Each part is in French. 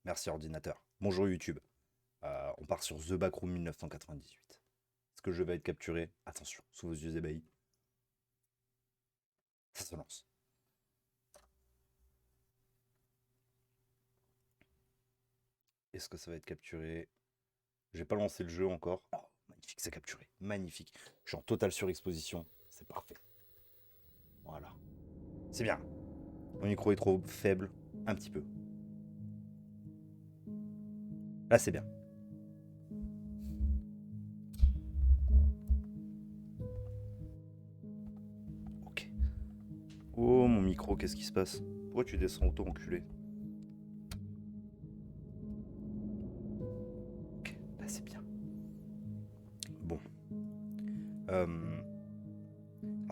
Merci ordinateur. Bonjour YouTube. On part sur The Backroom 1998. Est-ce que je vais être capturé? Attention, sous vos yeux ébahis. Ça se lance. Est-ce que ça va être capturé? J'ai pas lancé le jeu encore. Oh, magnifique, c'est capturé. Magnifique. Je suis en totale surexposition. C'est parfait. Voilà. C'est bien. Mon micro est trop faible. Un petit peu. Là, c'est bien. Ok. Oh, mon micro, qu'est-ce qui se passe? Pourquoi tu descends auto, enculé? Ok, là, c'est bien. Bon. Alors,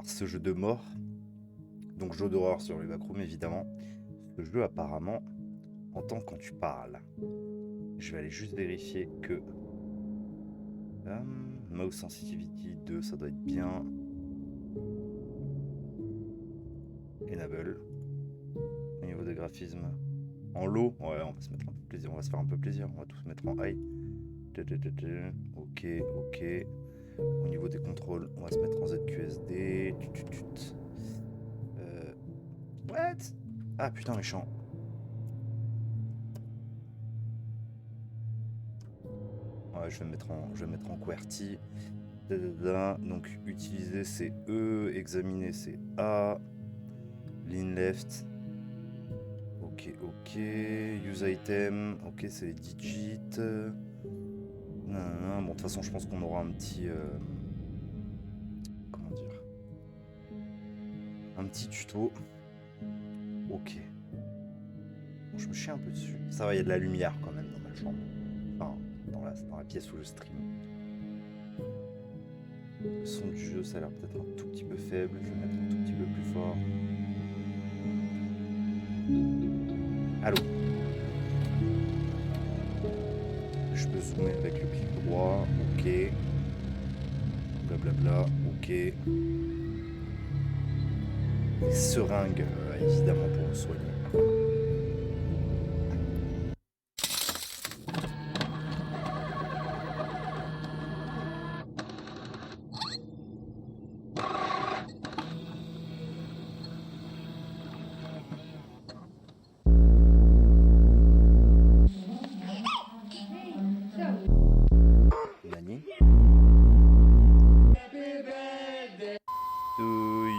ce jeu de mort, donc jeu d'horreur sur les backrooms évidemment, ce jeu apparemment entend quand tu parles. Je vais aller juste vérifier que mouse sensitivity 2, ça doit être bien. Enable. Au niveau des graphismes, en low, ouais, on va se mettre un peu plaisir, on va se faire un peu plaisir, on va tous mettre en high. Ok, ok. Au niveau des contrôles, on va se mettre en ZQSD. What? Ah putain, méchant. Ouais, je vais mettre en QWERTY. Donc utiliser c'est E, examiner c'est A, lean left. Ok, ok. Use item, ok, c'est les digits. Bon, de toute façon, je pense qu'on aura un petit. Comment dire? Un petit tuto. Ok. Bon, je me chie un peu dessus. Ça va, il y a de la lumière quand même dans ma chambre. Enfin, dans la pièce où je stream. Le son du jeu, ça a l'air peut-être un tout petit peu faible. Je vais mettre un tout petit peu plus fort. Allô? Je peux zoomer avec le clic droit. Ok. Blablabla. Ok. Des seringues, évidemment, pour me soigner. Nani? To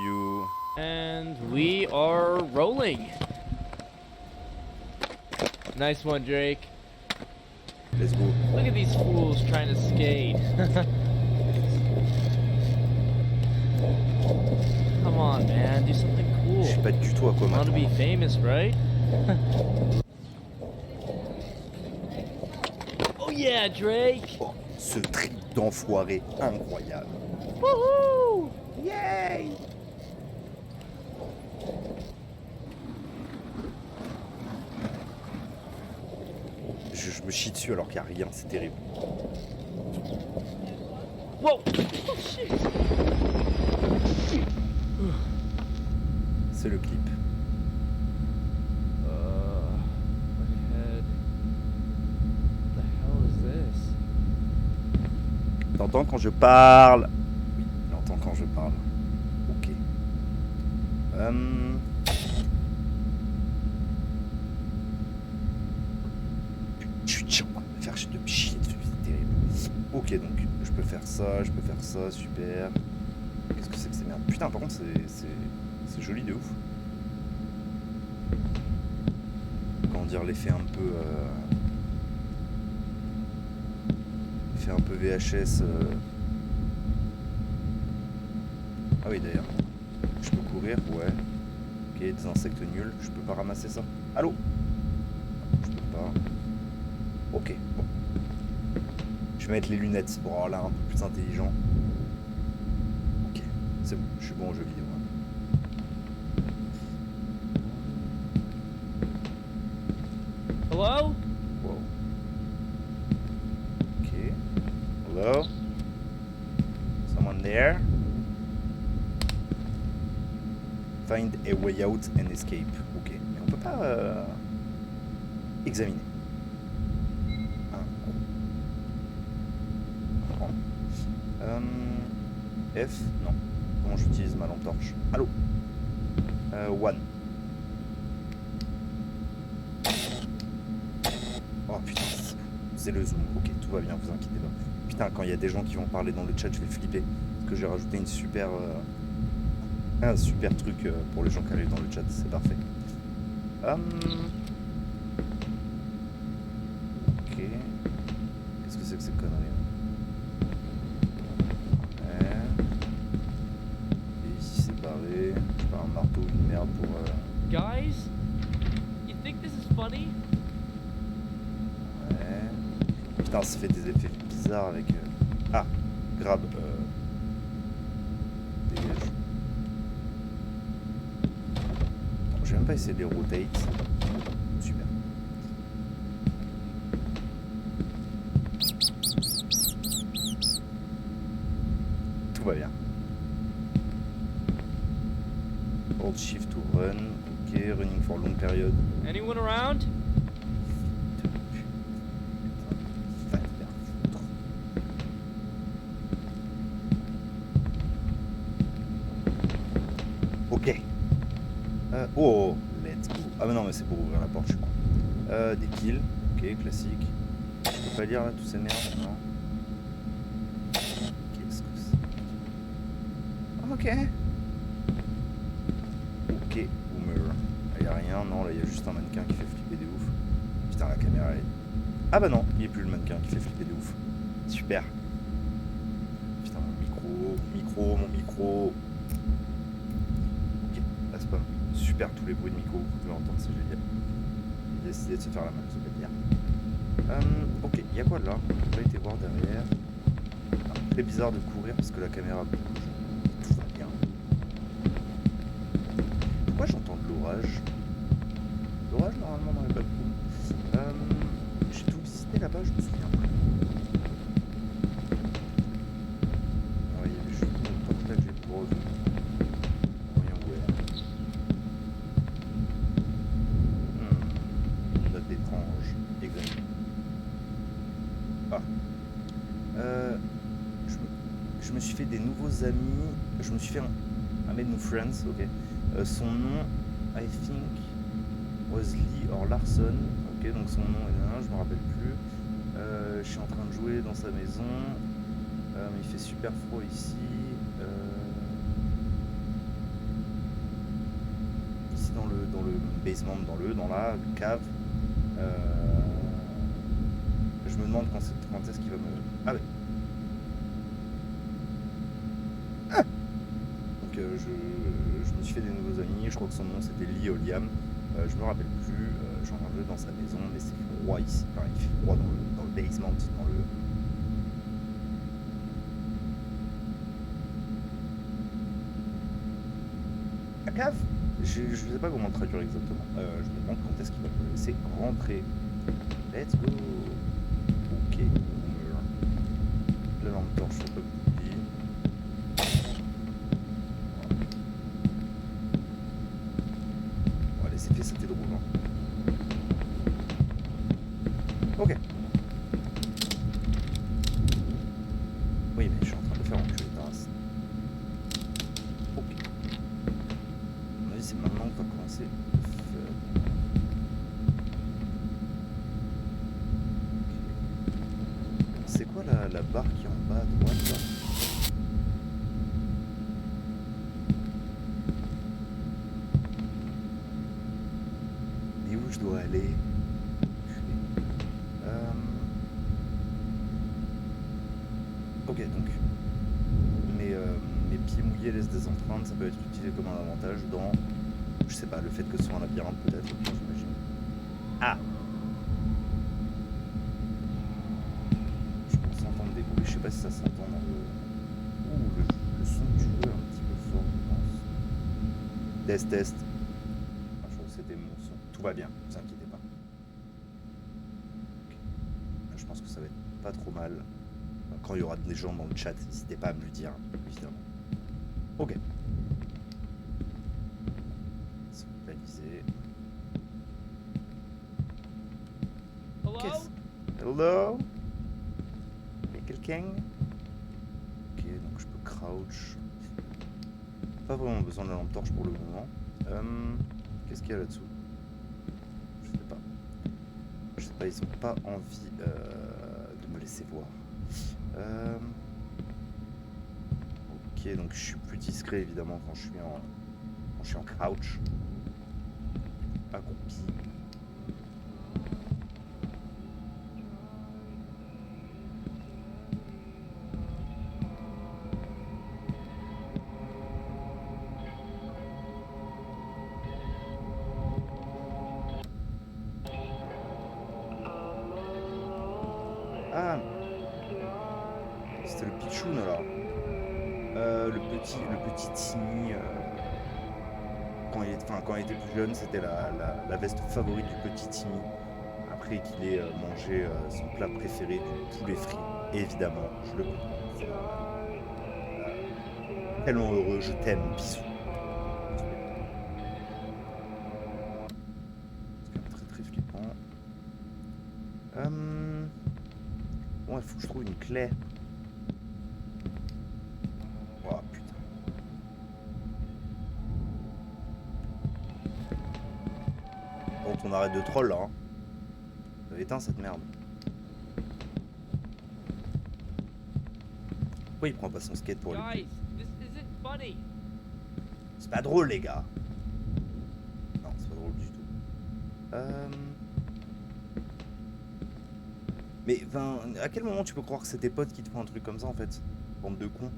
you. And we are rolling. Nice one, Drake. Let's go. Look at these fools trying to skate. Come on, man, do something Je sais cool. pas du tout à quoi Want to be m'attendre. famous, right? Oh yeah, Drake. Oh, ce trip d'enfoiré incroyable. Woohoo! Yay! Je me chie dessus alors qu'il n'y a rien, c'est terrible. Whoa! Oh shit! C'est le clip. What the hell is this? T'entends quand je parle? Oui, il entend quand je parle. Ok. Je suis en train de me faire de me chier dessus, c'est terrible. Ok, donc je peux faire ça, super. Qu'est-ce que c'est que ces merdes? Putain, par contre, c'est joli de ouf. Comment dire, l'effet un peu. L'effet un peu VHS. Ah oui, d'ailleurs. Je peux courir, ouais. Ok, des insectes nuls. Je peux pas ramasser ça. Allô? Je peux pas. Ok, bon. Je vais mettre les lunettes pour avoir l'air un peu plus intelligent. Ok, c'est bon, je suis bon au jeu vidéo. Hello? Wow. Ok. Hello? Someone there? Find a way out and escape. Ok, mais on peut pas examiner. F, non. Comment j'utilise ma lampe torche? Allô? One. Oh putain, c'est le zoom. Ok, tout va bien, vous inquiétez pas. Putain, quand il y a des gens qui vont parler dans le chat, je vais flipper. Parce que j'ai rajouté une super... un super truc pour les gens qui arrivent dans le chat, c'est parfait. Ok. Qu'est-ce que c'est que ces conneries? Et ici c'est barré. Je sais pas, un marteau ou une merde pour... Guys, you think this is funny? Ouais. Putain, ça fait des effets bizarres avec... Ah, grab. Dégage. Bon, j'ai même pas essayé de les rotate. Super. Tout va bien. Hold shift to run. Ok, running for long period. Anyone around? Va te faire foutre. Ok. Oh, let's go. Ah mais non, mais c'est pour ouvrir la porte, je suis con. Des kills. Ok, classique. Je peux pas lire là tous ces merdes, non? Qu'est-ce que c'est? Ok. Ok, boomer. Là y'a rien, non, là y'a juste un mannequin qui fait flipper des ouf. Putain, la caméra est... Ah bah non, il n'y a plus le mannequin qui fait flipper des ouf. Super. Putain, mon micro. Ok, là c'est pas super tous les bruits de micro que vous pouvez entendre, c'est génial. Il a décidé de se faire la malle, ça veut dire. Ok, il y a quoi là? On n'a pas été voir derrière. Ah, très bizarre de courir parce que la caméra bouge. Tout va bien. Pourquoi j'entends de l'orage? L'orage normalement dans les balcons. J'ai tout visité là-bas, je me souviens plus. Ouais, il y avait juste une porte là que j'ai pour eux. Voyons où est. Une note étrange. Exact. Ah. Je me suis fait des nouveaux amis. Je me suis fait I made new friends, ok. Son nom, I think, was Lee or Larson. Ok, donc son nom est là, je me rappelle plus. Je suis en train de jouer dans sa maison. Mais il fait super froid ici. Ici dans le basement, dans la cave. Je me demande quand est-ce qu'il va me... Ah ouais. Ah donc je me suis fait des nouveaux amis. Je crois que son nom c'était Lee Oliam. Je me rappelle plus. Je suis en train de jouer dans sa maison, mais c'est froid ici. Enfin, il fait froid dans le basement, dans le... La cave? Je ne sais pas comment traduire exactement. Je me demande quand est-ce qu'il va me laisser rentrer. Let's go. Ok. La lampe torche, faut pas que j'oublie. Ouais, les effets c'était drôle. Hein. Ok. Oui, mais je suis en train de faire enculer ta race. Ok. À mon avis, c'est maintenant qu'on va commencer le fun. C'est quoi la barre qui est en bas à droite là? Mais où je dois aller? Ok, donc mes pieds mouillés laissent des empreintes, ça peut être utilisé comme un avantage dans, je sais pas, le fait que ce soit un labyrinthe peut-être, j'imagine. Ah! Je pense entendre des bruits, je sais pas si ça s'entend dans le... Ouh, le son du jeu est un petit peu fort, je pense. Test. Ah, je crois que c'était mon son. Tout va bien, ne vous inquiétez pas. Ok. Là, je pense que ça va être pas trop mal. Quand il y aura des gens dans le chat, n'hésitez pas à me le dire, évidemment. Ok. C'est localisé. Hello? Hello? Y'a quelqu'un? Ok. crouch. Pas vraiment besoin de la lampe torche pour le moment. Qu'est-ce qu'il y a là-dessous? Je sais pas. Je sais pas, ils ont pas envie de me laisser voir. Ok, donc je suis plus discret évidemment quand je suis en crouch. Accroupi. Ah, c'était le pitchoun là. Le petit Timmy. Quand il était plus jeune, c'était la veste favorite du petit Timmy. Après qu'il ait mangé son plat préféré du poulet frit. Évidemment, je le comprends. Tellement heureux, je t'aime, bisous. C'est très très flippant. Bon, il faut que je trouve une clé. Oh putain. Bon, on arrête de troll là. Hein. T'avais éteint cette merde. Pourquoi il prend pas son skate pour lui? Guys, this isn't funny. C'est pas drôle les gars. Non, c'est pas drôle du tout. Mais enfin, à quel moment tu peux croire que c'est tes potes qui te font un truc comme ça en fait? Bande de cons.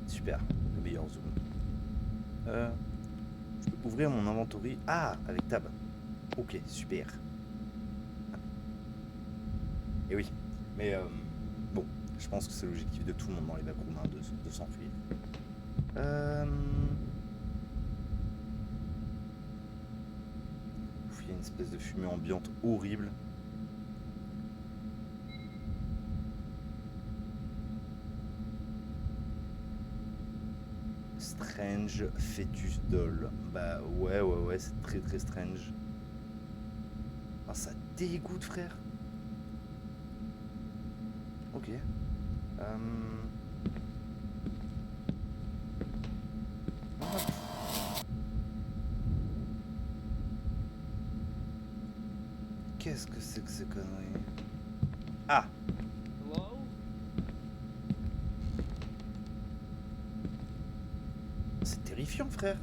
Super, le meilleur zoom. Je peux ouvrir mon inventory. Ah, avec tab. Ok, super. Et oui, mais bon, je pense que c'est l'objectif de tout le monde dans les backrooms hein, de s'enfuir. Il y a une espèce de fumée ambiante horrible. Strange Fetus Doll. Bah ouais, c'est très très strange. Ah, ça dégoûte, frère. Ok. Qu'est-ce que c'est que ces conneries? Ah! Hello? C'est terrifiant, frère.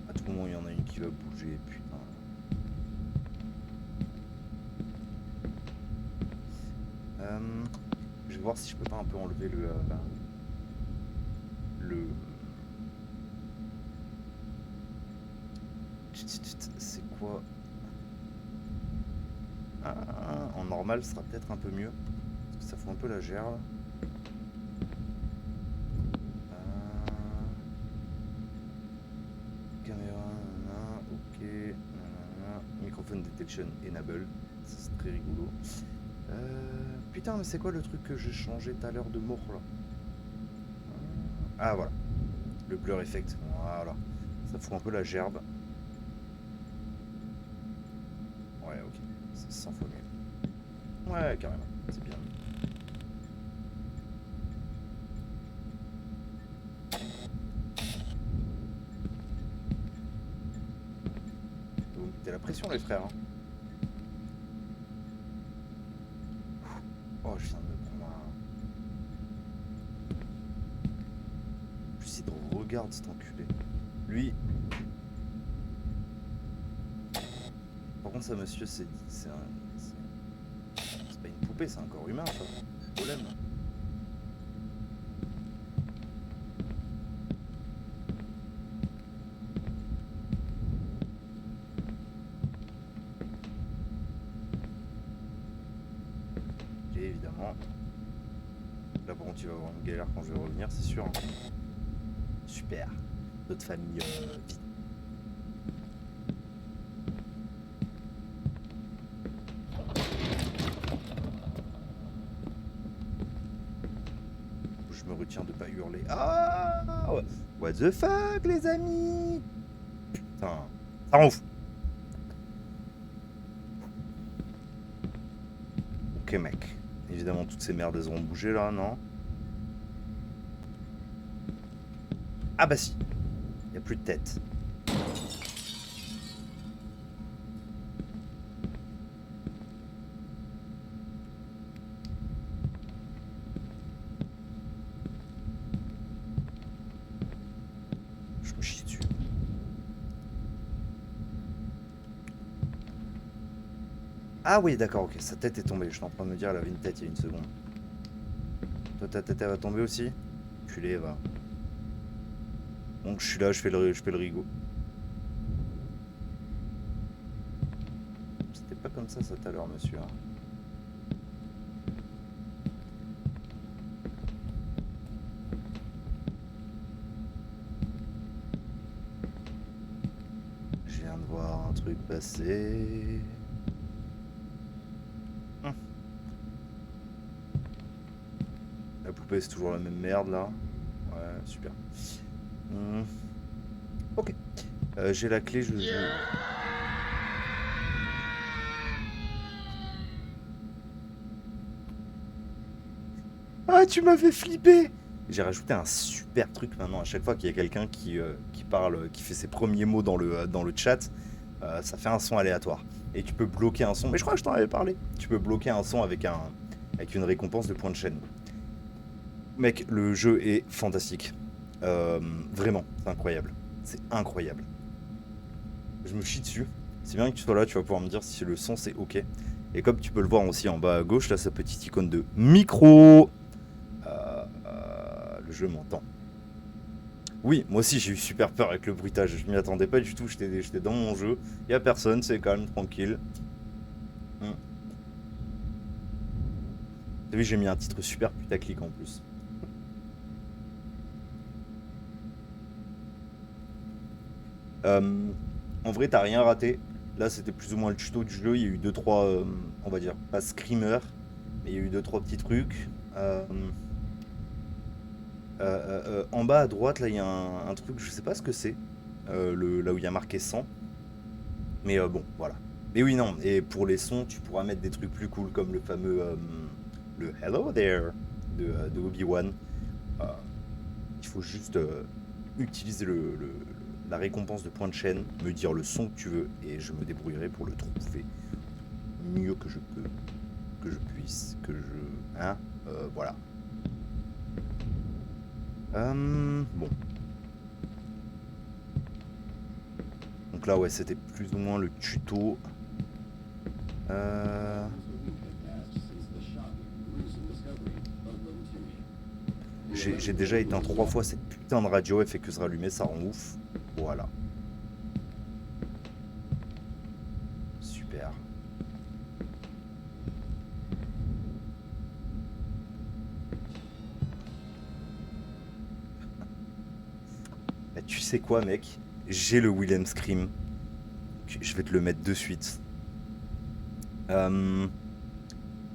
À tout moment, il y en a une qui va bouger, putain. Je vais voir si je peux pas un peu enlever le... C'est quoi? Ah, en normal, ce sera peut-être un peu mieux. Parce que ça fout un peu la gerbe. Caméra, nanana, ok. Nanana. Microphone detection enabled. C'est très rigolo. Putain, mais c'est quoi le truc que j'ai changé tout à l'heure de mort là? Ah, voilà. Le blur effect. Voilà. Ça fout un peu la gerbe. Ouais, ok. C'est 100 fois mieux. Ouais, carrément. C'est bien. Vous mettez la pression, les frères. Hein. Oh, je viens de me prendre un... Lucide, regarde cet enculé. Lui... Par contre, ça, monsieur, c'est pas une poupée, c'est un corps humain, ça. Problème. Et évidemment, là par contre, il va y avoir une galère quand je vais revenir, c'est sûr. Hein. Super. Notre famille vit. Je me retiens de pas hurler. Ah, what the fuck, les amis? Putain, ça rend fou. Ok, mec. Évidemment, toutes ces merdes, elles auront bougé là, non? Ah bah si. Il n'y a plus de tête. Je me chie dessus. Ah oui, d'accord, ok. Sa tête est tombée. Je suis en train de me dire, elle avait une tête il y a une seconde. Toi, ta tête, elle va tomber aussi? Culé, va. Donc je suis là, je fais le rigot. C'était pas comme ça tout à l'heure, monsieur. Hein. Je viens de voir un truc passer. La poupée, c'est toujours la même merde là. Ouais, super. Ok. J'ai la clé, je... Ah, tu m'as fait flipper! J'ai rajouté un super truc maintenant. À chaque fois qu'il y a quelqu'un qui parle, qui fait ses premiers mots dans le chat, ça fait un son aléatoire. Et tu peux bloquer un son. Mais je crois que je t'en avais parlé. Tu peux bloquer un son avec une récompense de points de chaîne. Mec, le jeu est fantastique. Vraiment, c'est incroyable. C'est incroyable. Je me chie dessus. C'est bien que tu sois là, tu vas pouvoir me dire si le son c'est ok. Et comme tu peux le voir aussi en bas à gauche, là, sa petite icône de micro. Le jeu m'entend. Oui, moi aussi j'ai eu super peur avec le bruitage. Je m'y attendais pas du tout. J'étais dans mon jeu. Y a personne, c'est calme, tranquille. T'as vu, j'ai mis un titre super putaclic en plus. En vrai, t'as rien raté. Là, c'était plus ou moins le tuto du jeu. Il y a eu 2-3, on va dire, pas screamer, mais il y a eu 2-3 petits trucs. En bas à droite, là, il y a un truc, je sais pas ce que c'est. Là où il y a marqué 100. Mais bon, voilà. Mais oui, non. Et pour les sons, tu pourras mettre des trucs plus cool comme le fameux le Hello There de Obi-Wan. Il faut juste utiliser la récompense de points de chaîne, me dire le son que tu veux, et je me débrouillerai pour le trouver mieux que je peux, que je puisse, que je... Hein voilà. Bon. Donc là, ouais, c'était plus ou moins le tuto. J'ai déjà éteint 3 fois cette putain de radio, elle fait que se rallumer, ça rend ouf. Voilà. Super. Bah, tu sais quoi, mec? J'ai le Willem Scream. Je vais te le mettre de suite.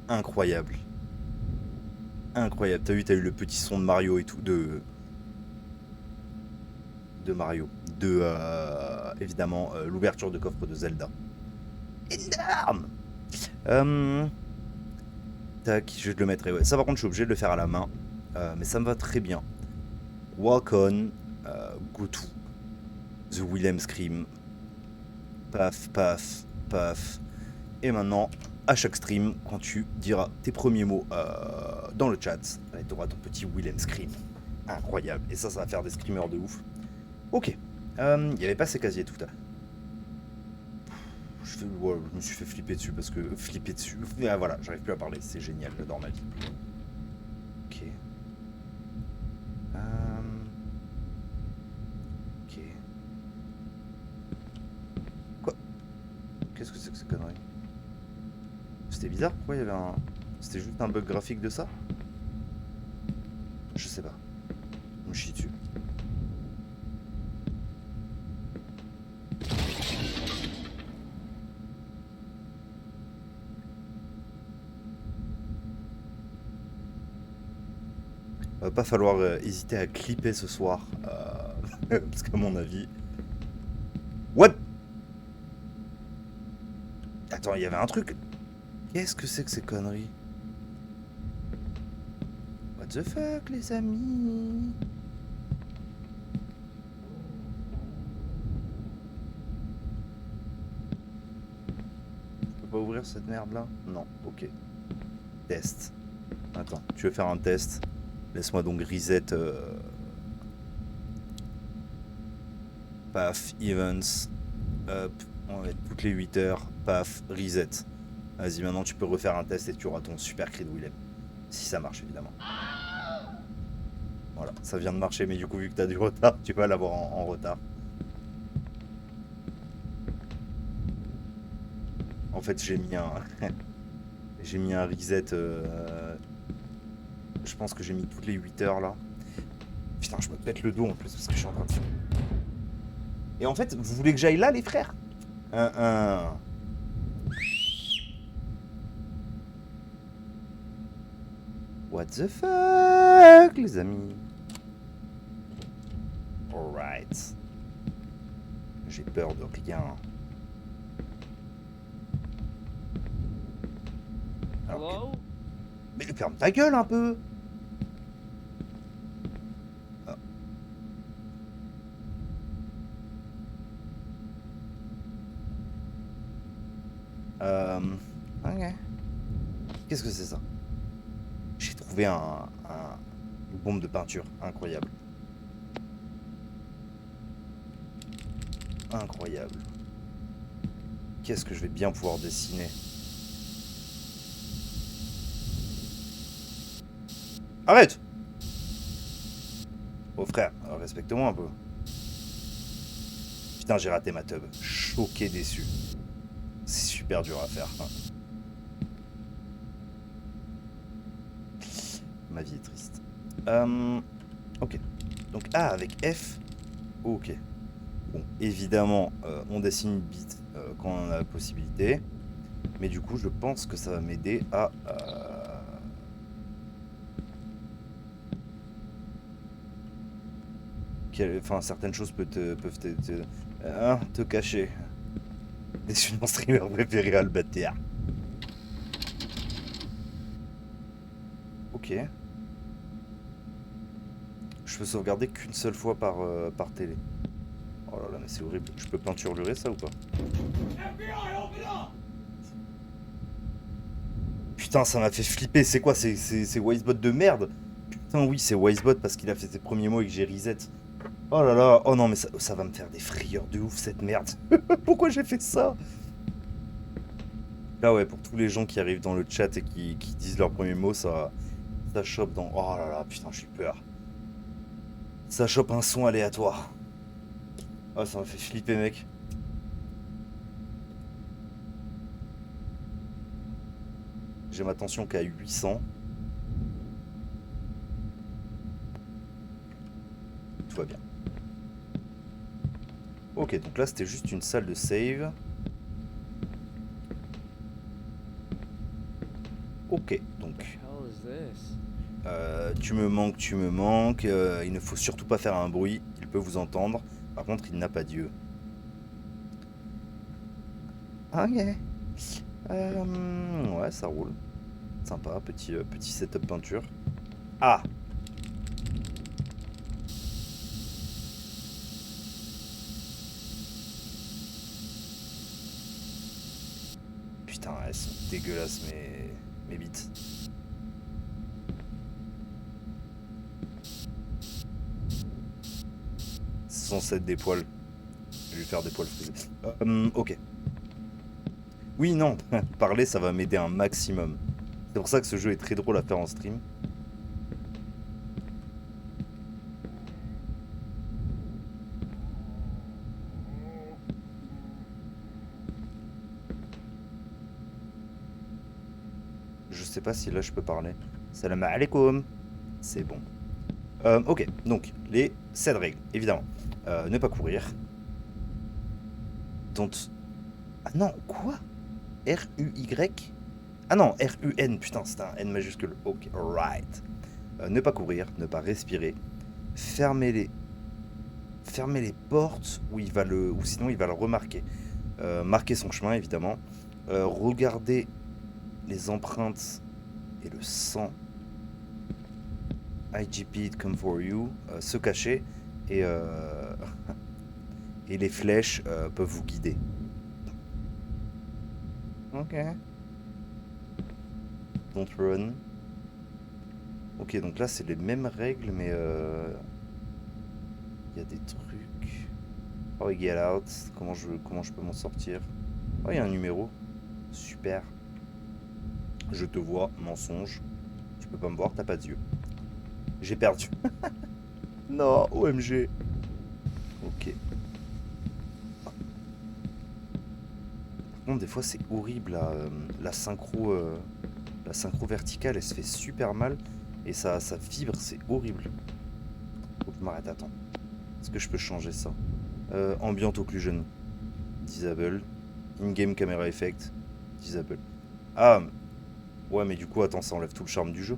Incroyable. Incroyable. T'as vu, t'as eu le petit son de Mario et tout. De Mario. Évidemment, l'ouverture de coffre de Zelda. Énorme. Tac, je le mettrai. Ouais. Ça, par contre, je suis obligé de le faire à la main. Mais ça me va très bien. Walk on. Go to. The Willem Scream. Paf, paf, paf. Et maintenant, à chaque stream, quand tu diras tes premiers mots dans le chat, tu auras ton petit Willem Scream. Incroyable. Et ça va faire des screamers de ouf. Ok. Il n'y avait pas ces casiers tout à l'heure. Je me suis fait flipper dessus parce que... Flipper dessus... Ah, voilà, j'arrive plus à parler. C'est génial, j'adore ma vie. Ok. Ok. Quoi? Qu'est-ce que c'est que cette connerie? C'était bizarre, pourquoi il y avait un... C'était juste un bug graphique de ça? Je sais pas. Je me chie dessus. Va pas falloir hésiter à clipper ce soir. Parce qu'à mon avis... What? Attends, il y avait un truc. Qu'est-ce que c'est que ces conneries? What the fuck, les amis? Je peux pas ouvrir cette merde là? Non, ok. Test. Attends, tu veux faire un test? Laisse-moi donc reset. Paf, events. Hop, on va mettre toutes les 8 heures. Paf, reset. Vas-y, maintenant tu peux refaire un test et tu auras ton super cri de Willem. Si ça marche, évidemment. Voilà, ça vient de marcher, mais du coup, vu que tu as du retard, tu vas l'avoir en retard. En fait, j'ai mis un... j'ai mis un reset... Je pense que j'ai mis toutes les 8 heures, là. Putain, je me pète le dos, en plus, parce que je suis en train de... Et en fait, vous voulez que j'aille là, les frères? What the fuck, les amis? Alright. J'ai peur de rien. Alors, Hello? mais ferme ta gueule un peu! Ok. Qu'est-ce que c'est ça? J'ai trouvé une bombe de peinture. Incroyable. Incroyable. Qu'est-ce que je vais bien pouvoir dessiner? Arrête! Oh frère, respecte-moi un peu. Putain, j'ai raté ma tub. Choqué, déçu. C'est super dur à faire. Ma vie est triste. Ok. Donc A avec F. Ok. Bon, évidemment, on dessine une bite quand on a la possibilité. Mais du coup, je pense que ça va m'aider à... Enfin, certaines choses peuvent te cacher. Déçu de mon streamer préféré, Albatea. Ok. Je peux sauvegarder qu'une seule fois par télé. Oh là là, mais c'est horrible. Je peux peinturer ça ou pas? Putain, ça m'a fait flipper. C'est quoi? C'est Wisebot de merde? Putain, oui, c'est Wisebot parce qu'il a fait ses premiers mots et que j'ai reset. Oh là là. Oh non, mais ça va me faire des frayeurs de ouf, cette merde. Pourquoi j'ai fait ça? Là, ouais, pour tous les gens qui arrivent dans le chat et qui disent leurs premiers mots, ça chope dans... Oh là là, putain, j'ai peur. Ça chope un son aléatoire. Oh, ça m'a fait flipper, mec. J'ai ma tension qu'à 800. Tout va bien. Ok, donc là, c'était juste une salle de save. Ok, donc... How is this? tu me manques. Il ne faut surtout pas faire un bruit. Il peut vous entendre. Par contre, il n'a pas Dieu. Ok. Ouais, ça roule. Sympa, petit setup peinture. Ah! Putain, elles sont dégueulasses, mes bites. C'est censé être des poils. Je vais lui faire des poils frisés. Ok. Oui, non, parler, ça va m'aider un maximum. C'est pour ça que ce jeu est très drôle à faire en stream. Je sais pas si là je peux parler. Salam alaikum. C'est bon. Ok, donc les 7 règles, évidemment. Ne pas courir. Don't... Ah non, quoi? R-U-Y? Ah non, R-U-N, putain, c'est un N majuscule. Ok, right. Ne pas courir, ne pas respirer. Fermer les portes où il va ou sinon il va le remarquer. Marquer son chemin évidemment. Regarder les empreintes et le sang. IGP, it come for you. Se cacher et et les flèches peuvent vous guider. Ok. Don't run. Ok, donc là c'est les mêmes règles, mais il y a des trucs. Oh, get out. Comment je peux m'en sortir? Oh, il y a un numéro. Super. Je te vois, mensonge. Tu peux pas me voir, t'as pas de yeux. J'ai perdu. Non, OMG. Ok. Par contre, des fois c'est horrible la synchro verticale, elle se fait super mal et ça vibre, c'est horrible. Faut que je m'arrête, attends. Est-ce que je peux changer ça? Ambient occlusion. Disable. In-game camera effect. Disable. Ah, ouais, mais du coup, attends, ça enlève tout le charme du jeu.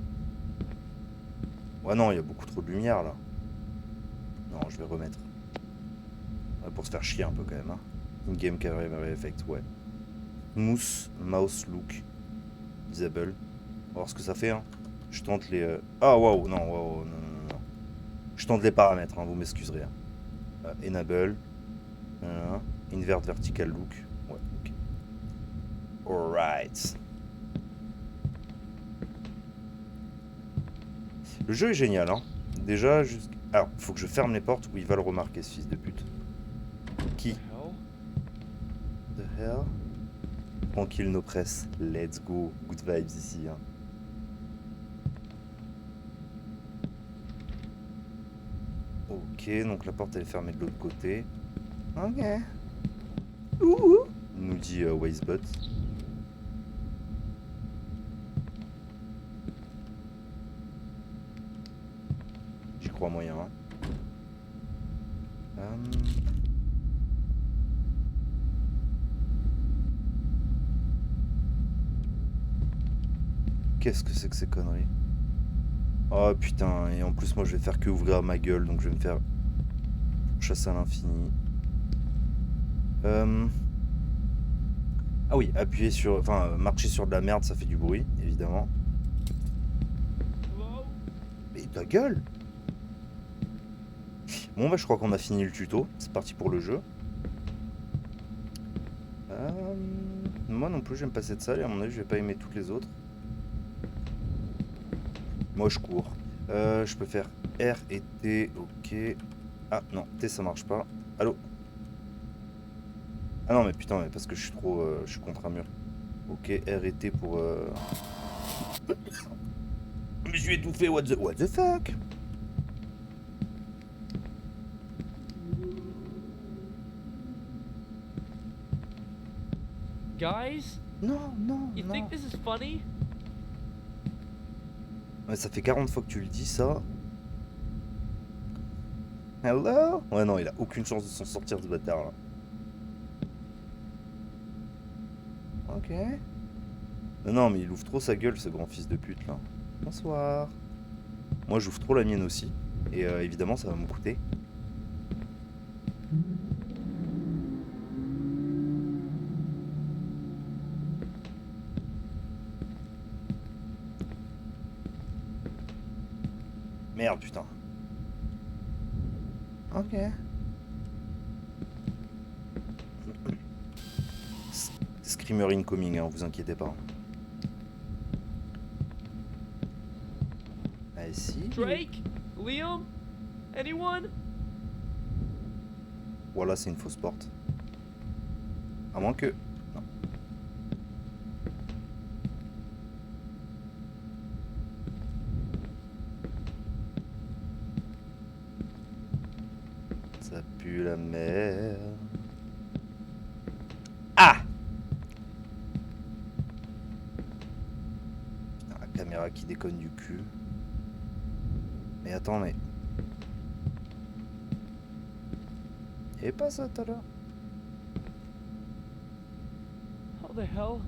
Ouais, non, il y a beaucoup trop de lumière là. Non, je vais remettre. Ouais, pour se faire chier un peu quand même. Hein. In-game camera effect, ouais. Smooth mouse look. Disable. On va voir ce que ça fait. Hein. Je tente les. Ah, waouh, non, waouh, non. Je tente les paramètres, hein, vous m'excuserez. Hein. Enable. Invert vertical look. Ouais, ok. Alright. Le jeu est génial, hein. Déjà, juste. Alors, faut que je ferme les portes où il va le remarquer, ce fils de pute. Qui? The hell? Tranquille, nos presses. Let's go. Good vibes ici, hein. Ok, donc la porte elle est fermée de l'autre côté. Ok. Ouh, nous dit Wisebot. J'y crois moyen. Hein. Qu'est-ce que c'est que ces conneries? Oh putain, et en plus moi je vais faire que ouvrir ma gueule, donc je vais me faire chasser à l'infini. Ah oui, appuyer sur... Enfin, marcher sur de la merde, ça fait du bruit, évidemment. Mais ta gueule! Bon bah je crois qu'on a fini le tuto, c'est parti pour le jeu. Moi non plus j'aime pas cette salle et à mon avis je vais pas aimer toutes les autres. Moi je cours. Je peux faire R et T, ok. Ah non, T ça marche pas. Allô? Ah non mais putain, mais parce que je suis trop... je suis contre un mur. Ok, R et T pour... Mais je suis étouffé, what the fuck? Guys, Non, non, you non. think this is funny? Ouais, ça fait 40 fois que tu le dis, ça. Hello? Ouais, non, il a aucune chance de s'en sortir, ce bâtard, là. Ok. Non, mais il ouvre trop sa gueule, ce grand fils de pute, là. Bonsoir. Moi, j'ouvre trop la mienne aussi. Et évidemment, ça va me coûter. Merde, putain. Ok. Screamer incoming, hein, vous inquiétez pas. Allez, si. Drake? Liam? Anyone? Voilà, c'est une fausse porte. À moins que... Non. Ça pue la mer. Ah! Putain, la caméra qui déconne du cul. Mais attends, mais... Et pas ça tout à l'heure. How the hell?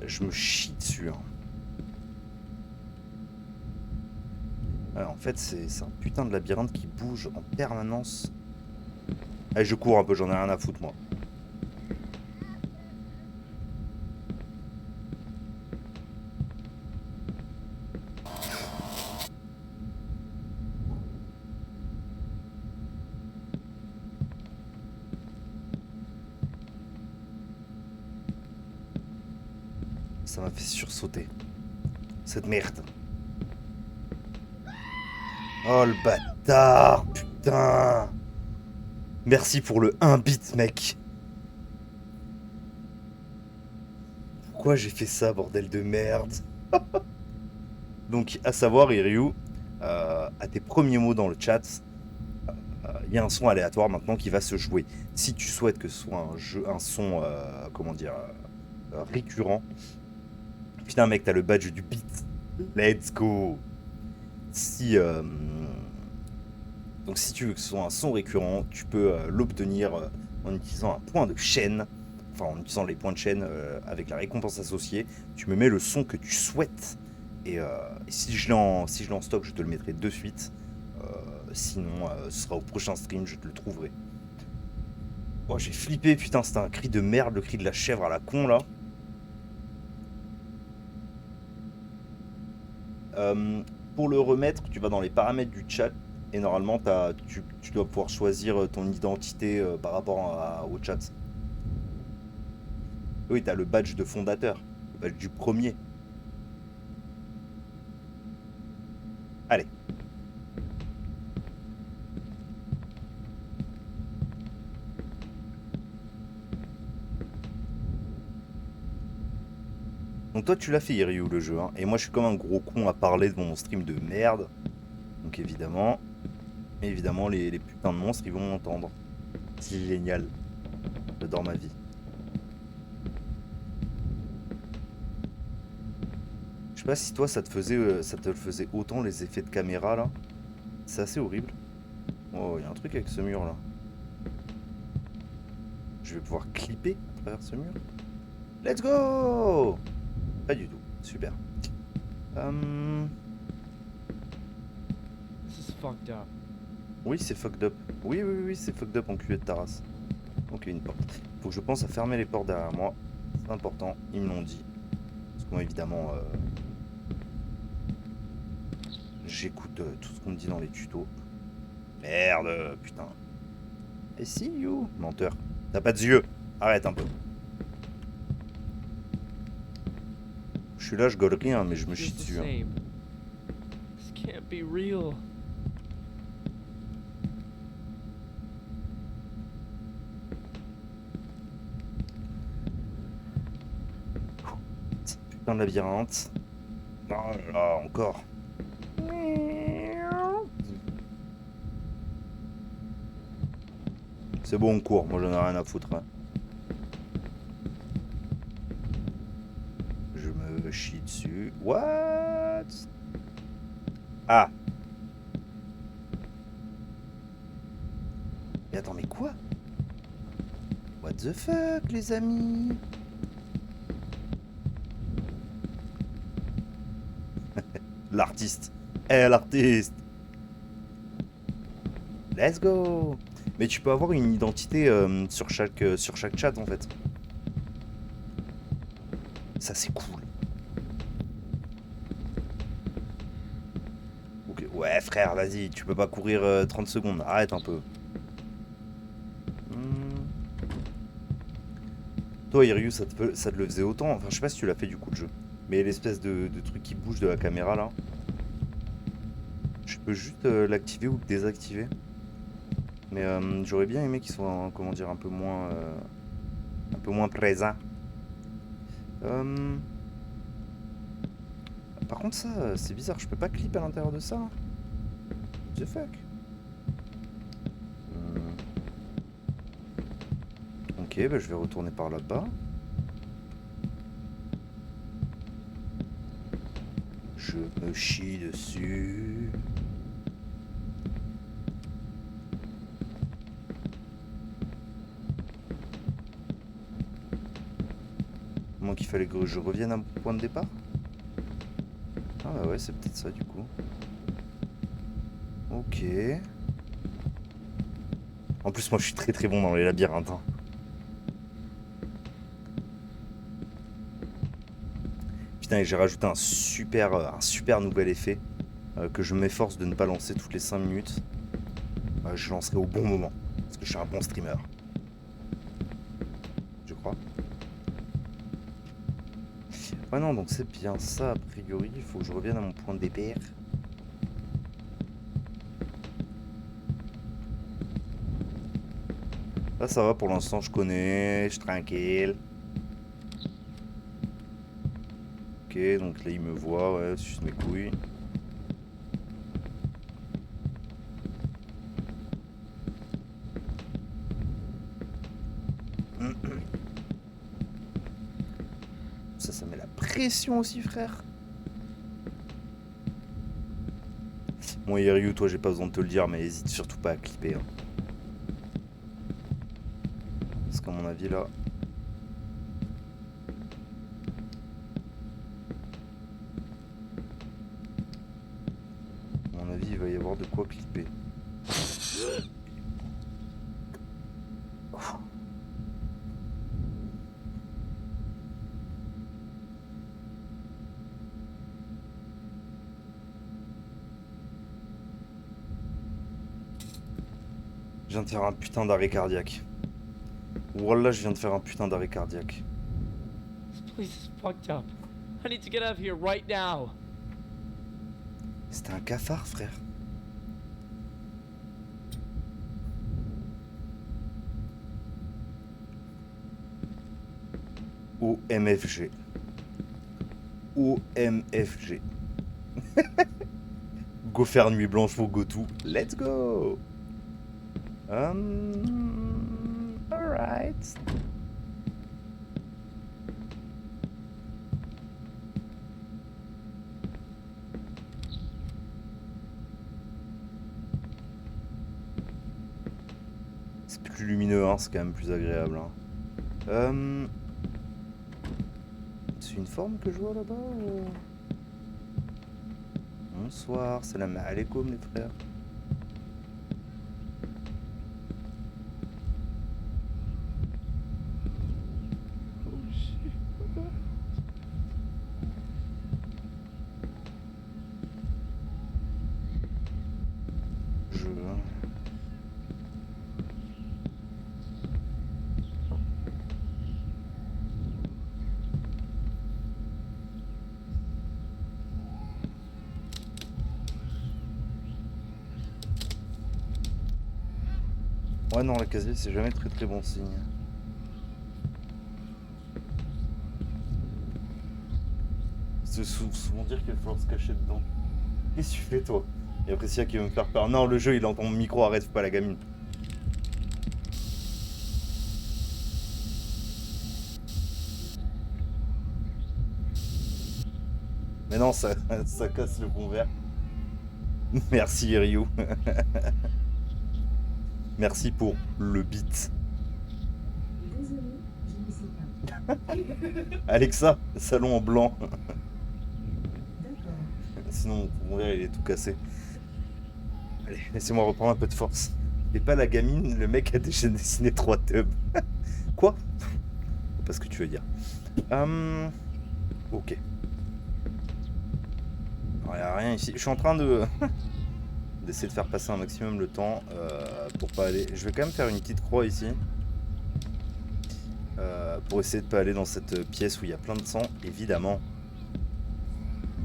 Je me chie dessus. Hein. Ouais, en fait, c'est un putain de labyrinthe qui bouge en permanence. Allez, je cours un peu, j'en ai rien à foutre, moi. Ça m'a fait sursauter. Cette merde. Oh, le bâtard, putain. Merci pour le 1 bit, mec. Pourquoi j'ai fait ça, bordel de merde? Donc, à savoir, Iryu, à tes premiers mots dans le chat, il y a un son aléatoire maintenant qui va se jouer. Si tu souhaites que ce soit un son, comment dire, récurrent, putain, mec, t'as le badge du beat. Let's go. Si, donc, si tu veux que ce soit un son récurrent, tu peux l'obtenir en utilisant un point de chaîne. Enfin, en utilisant les points de chaîne avec la récompense associée. Tu me mets le son que tu souhaites. Et si je l'ai en stock, je te le mettrai de suite. Sinon, ce sera au prochain stream, je te le trouverai. Oh, j'ai flippé, putain, c'était un cri de merde, le cri de la chèvre à la con, là. Pour le remettre, tu vas dans les paramètres du chat. Et normalement, tu dois pouvoir choisir ton identité par rapport au chat. Oui, t'as le badge de fondateur, le badge du premier. Allez. Donc toi, tu l'as fait, Iryu, le jeu. Hein. Et moi, je suis comme un gros con à parler de mon stream de merde. Donc évidemment, les putains de monstres, ils vont m'entendre. C'est génial. J'adore ma vie. Je sais pas si toi, ça te le faisait autant les effets de caméra, là. C'est assez horrible. Oh, il y a un truc avec ce mur, là. Je vais pouvoir clipper à travers ce mur. Let's go! Pas du tout. Super. This is fucked up. Oui, c'est fucked up. Oui, c'est fucked up en culé de ta race. Ok, une porte. Faut que je pense à fermer les portes derrière moi. C'est important, ils me l'ont dit. Parce que moi, évidemment, j'écoute tout ce qu'on me dit dans les tutos. Merde, putain. Et si, you? Menteur. T'as pas de yeux. Arrête un peu. Je suis là, je gueule rien, mais je me chie Feels the dessus. Hein. same. This can't be real. Putain de labyrinthe. Oh là là, encore. C'est bon, on court. Moi, j'en ai rien à foutre. Hein. Je me chie dessus. What? Ah. Mais attends, mais quoi? What the fuck, les amis? L'artiste. L'artiste. Let's go. Mais tu peux avoir une identité sur chaque chat, en fait. Ça, c'est cool. Ok. Ouais, frère, vas-y, tu peux pas courir 30 secondes. Arrête un peu. Toi, Iryu, ça te le faisait autant. Enfin, je sais pas si tu l'as fait du coup, le jeu. Mais l'espèce de truc qui bouge de la caméra, là. Je peux juste l'activer ou le désactiver. Mais j'aurais bien aimé qu'il soit, comment dire, un peu moins présent. Par contre, ça, c'est bizarre. Je peux pas clip à l'intérieur de ça. What the fuck? Ok, bah, je vais retourner par là-bas. Je me chie dessus. Comment qu'il fallait que je revienne à mon point de départ? Ah bah ouais, c'est peut-être ça du coup. Ok. En plus, moi, je suis très très bon dans les labyrinthes. Hein. Putain, et j'ai rajouté un super nouvel effet que je m'efforce de ne pas lancer toutes les 5 minutes. Je lancerai au bon moment. Parce que je suis un bon streamer. Je crois. Ouais, non, donc c'est bien ça, a priori. Il faut que je revienne à mon point de départ. Là, ça va pour l'instant, je connais, je suis tranquille. Ok, donc là, il me voit, ouais, c'est juste mes couilles. Ça met la pression aussi, frère. Bon, Ryu, toi, j'ai pas besoin de te le dire, mais hésite surtout pas à clipper. Hein. Parce qu'à mon avis, là... À mon avis, il va y avoir de quoi clipper. Je viens de faire un putain d'arrêt cardiaque. Wallah, je viens de faire un putain d'arrêt cardiaque. This place is fucked up. I need to get out of here right now. C'était un cafard, frère. OMFG. OMFG. Go faire nuit blanche pour GoTo. Let's go. Alright. C'est plus lumineux, hein, c'est quand même plus agréable. Hein. C'est une forme que je vois là-bas ou... Bonsoir, salam alaikum les frères. Oh shit, what the hell? Je... Ouais non, la casier c'est jamais très très bon signe. C'est souvent dire qu'il va falloir se cacher dedans. Qu'est-ce que tu fais toi? Et après Sia qui va me faire peur. Non, le jeu il entend mon micro, arrête, faut pas la gamine. Mais non, ça casse le bon verre. Merci Ryu. Merci pour le beat. Désolé, je ne sais pas. Alexa, salon en blanc. D'accord. Sinon mon verre il est tout cassé. Allez, laissez-moi reprendre un peu de force. Et pas la gamine, le mec a déjà dessiné 3 tubs. Quoi? C'est pas ce que tu veux dire. Ok. Alors, y a rien ici. Je suis en train de d'essayer de faire passer un maximum le temps pour pas aller. Je vais quand même faire une petite croix ici pour essayer de pas aller dans cette pièce où il y a plein de sang, évidemment.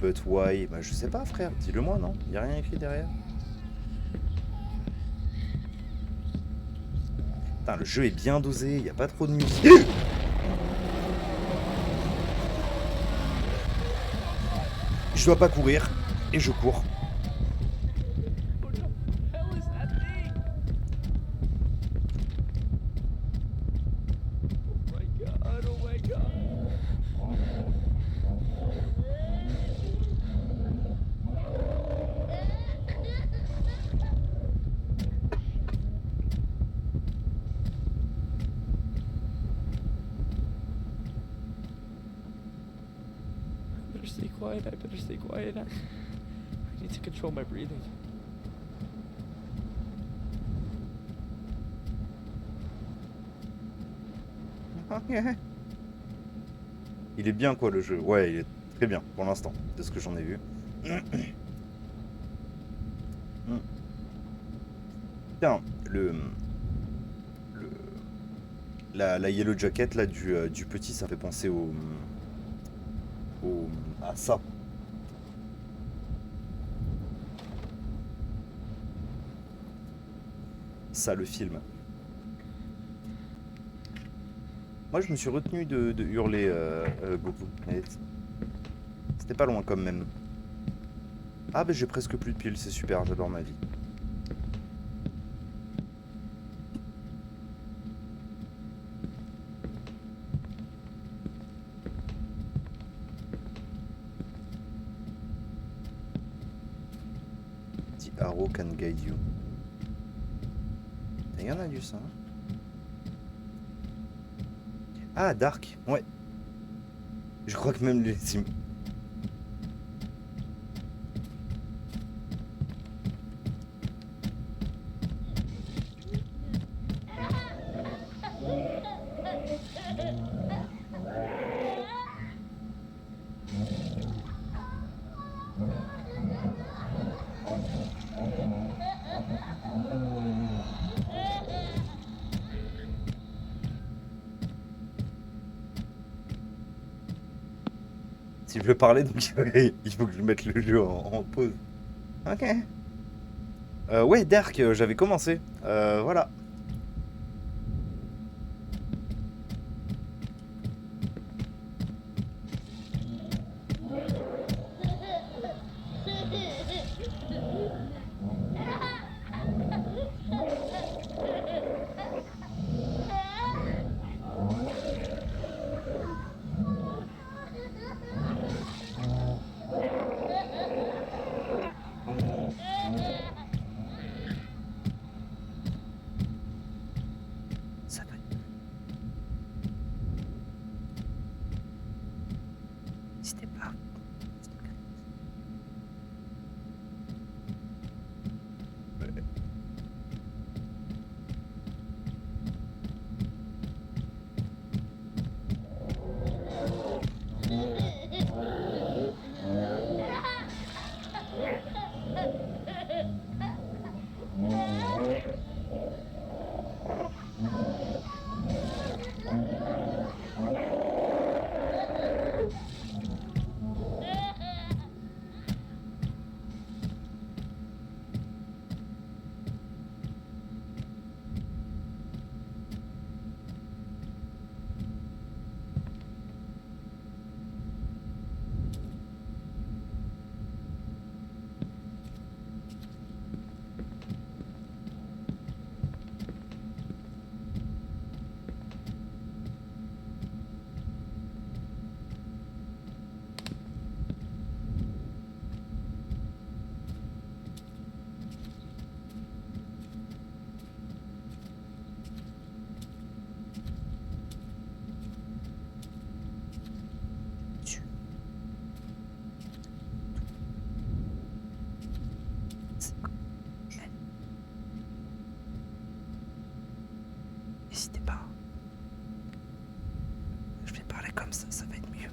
But why? Bah je sais pas, frère. Dis-le moi, non? Y a rien écrit derrière. Putain, le jeu est bien dosé. Y a pas trop de musique. Je dois pas courir et je cours. What the hell is that thing? Oh my god, oh my god. I better stay quiet. I need to control my breathing. Ok. Il est bien quoi le jeu. Ouais, il est très bien pour l'instant, de ce que j'en ai vu. Putain, le- la Yellow Jacket là du petit, ça fait penser à ça. Ça, le film. Moi, je me suis retenu de hurler Goku. Mais c'était pas loin quand même. Ah, bah j'ai presque plus de piles, c'est super, j'adore ma vie. The arrow can guide you. Il y en a du ça. Ah, Dark, ouais. Je crois que même les... Si je veux parler, donc il faut que je mette le jeu en pause. Ok. Ouais, Dark, j'avais commencé. Voilà. Ça va. N'hésitez pas. N'hésitez pas. Je vais parler comme ça va être mieux.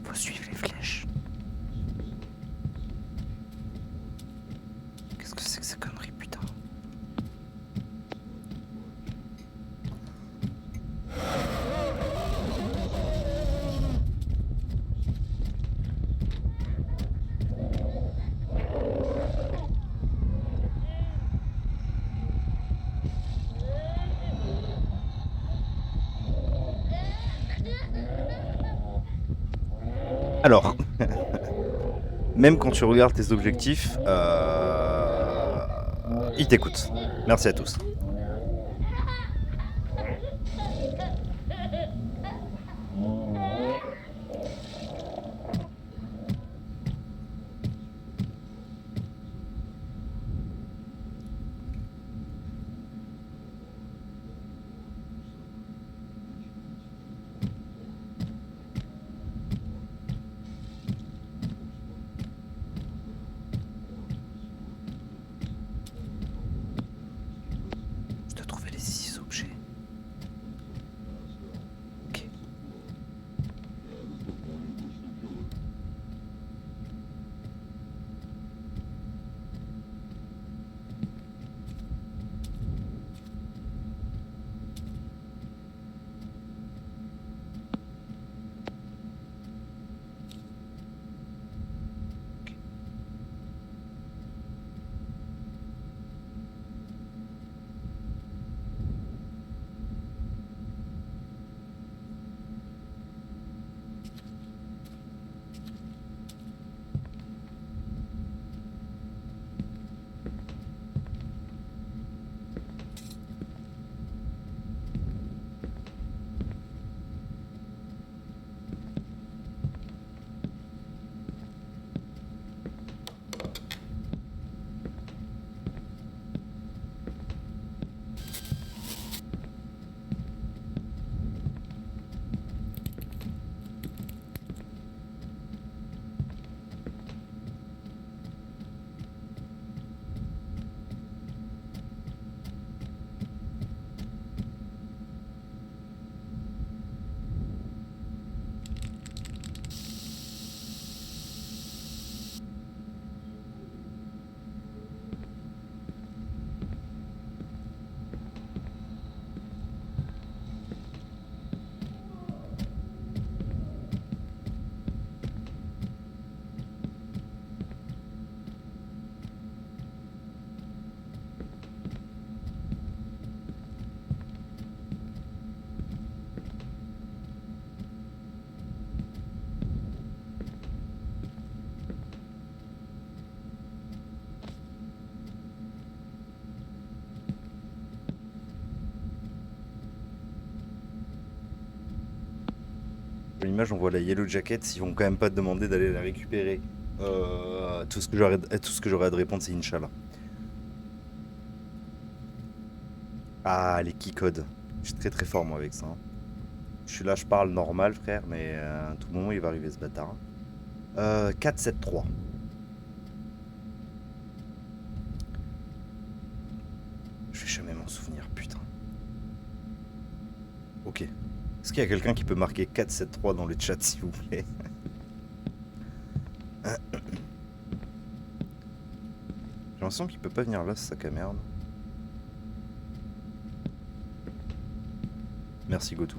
Faut suivre les flèches. Qu'est-ce que c'est que ces conneries, putain? Alors, même quand tu regardes tes objectifs, ils t'écoutent. Merci à tous. l'image, on voit la Yellow Jacket. Ils vont quand même pas te demander d'aller la récupérer. Tout ce que j'aurais à te répondre, c'est Inch'Allah. Ah, les keycodes. Je suis très très fort moi avec ça. Hein. Je suis là, je parle normal, frère, mais à tout moment il va arriver ce bâtard. 4-7-3. Je vais jamais m'en souvenir, putain. Ok. Est-ce qu'il y a quelqu'un qui peut marquer 4-7-3 dans le chat, s'il vous plaît? J'ai l'impression qu'il peut pas venir là, ce sac à merde. Merci Gotou.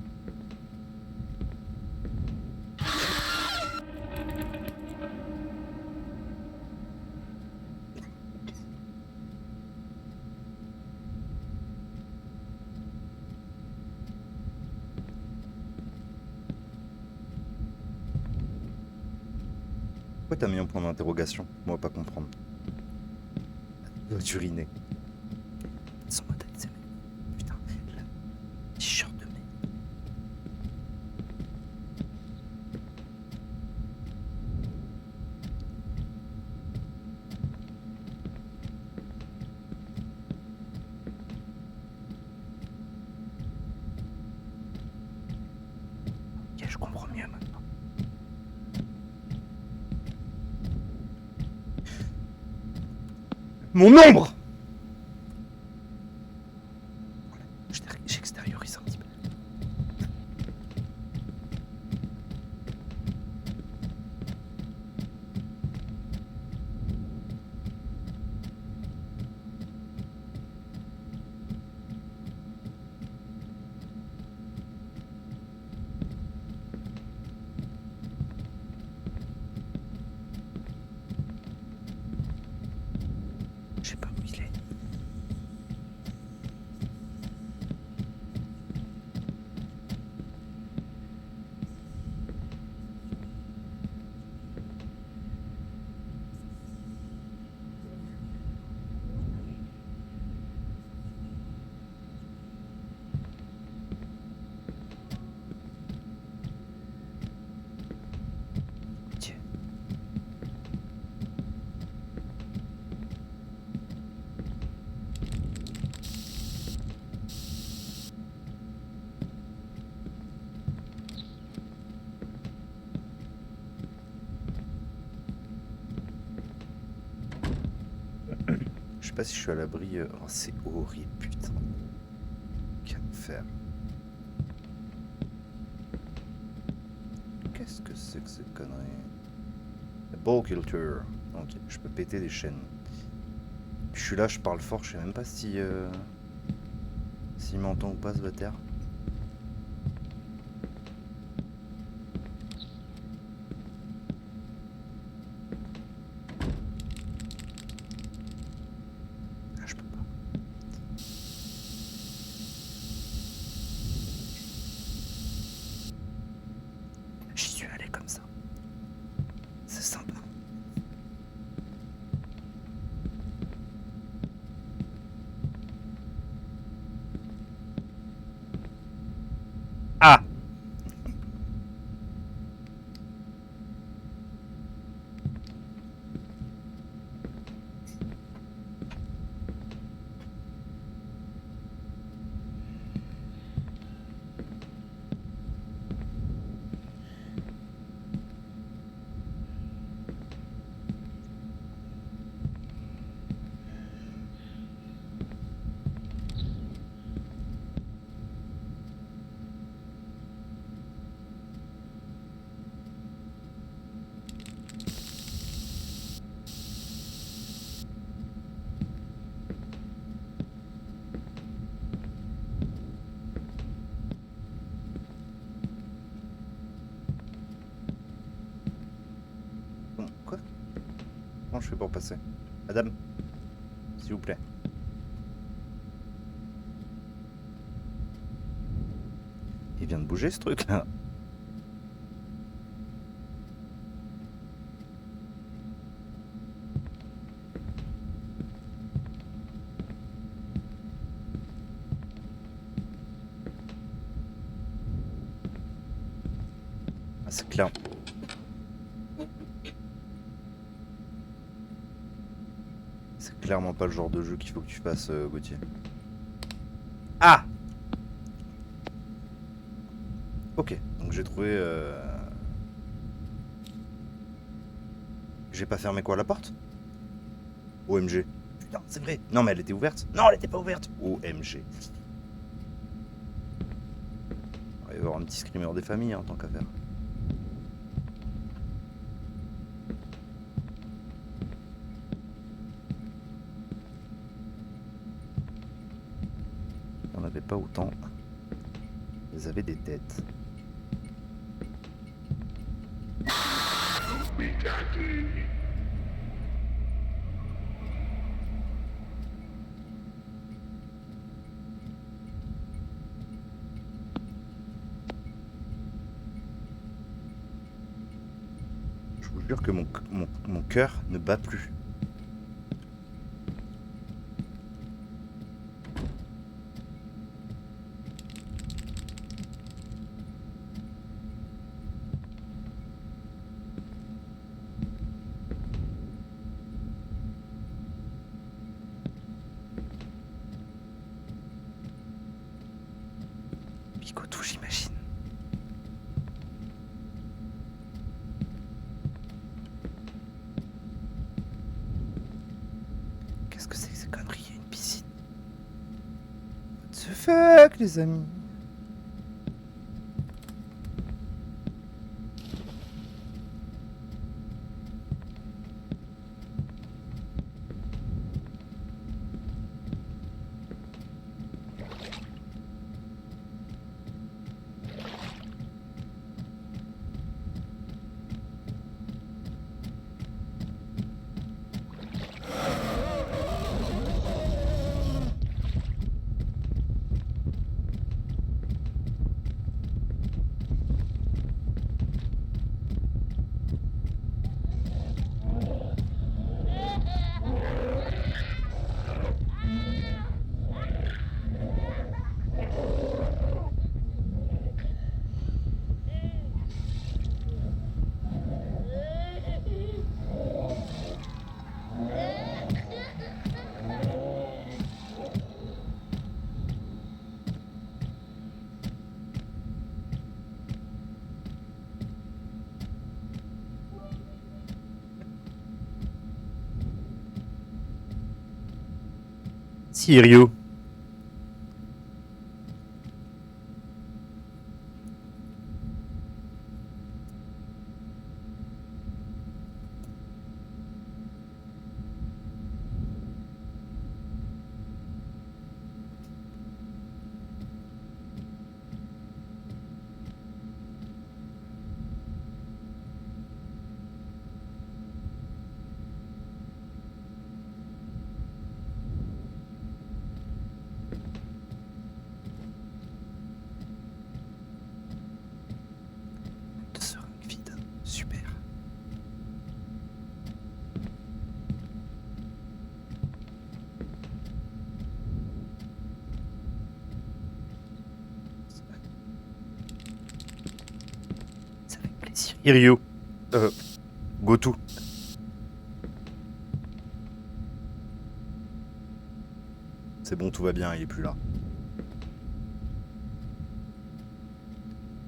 Pourquoi t'as mis un point d'interrogation? Moi pas comprendre. Il doit uriner. Sans mode ASMR. Putain, le t-shirt de merde. Ok, je comprends mieux maintenant. Mon ombre! Voilà, j'extériorise un petit peu. Je sais pas où il est. Tiens. Je sais pas si je suis à l'abri. Oh, c'est horrible, putain. Quel enfer. Qu'est-ce que c'est que cette connerie? Ball culture. Ok, je peux péter des chaînes. Je suis là, je parle fort, je sais même pas si s'il m'entend ou pas ce bâtard. Ah, je peux pas. J'y suis allé comme ça. C'est sympa. Ah! Bon, quoi? Comment je fais pour passer? Madame, s'il vous plaît. Il vient de bouger ce truc là. C'est clair. C'est clairement pas le genre de jeu qu'il faut que tu fasses, Gauthier. Ah! Ok, donc j'ai trouvé... J'ai pas fermé quoi, la porte? OMG. Putain, c'est vrai. Non, mais elle était ouverte. Non, elle était pas ouverte. OMG. Il va y avoir un petit screamer des familles, hein, tant qu'à faire. Il n'y en avait pas autant. Ils avaient des têtes. Je vous jure que mon cœur ne bat plus. Picotou, j'imagine. Qu'est-ce que c'est que ces conneries? Il y a une piscine. What the fuck, les amis? Sirio. Seringue vide. Super. Ça fait plaisir. Irio. Gotou. C'est bon, tout va bien, il est plus là.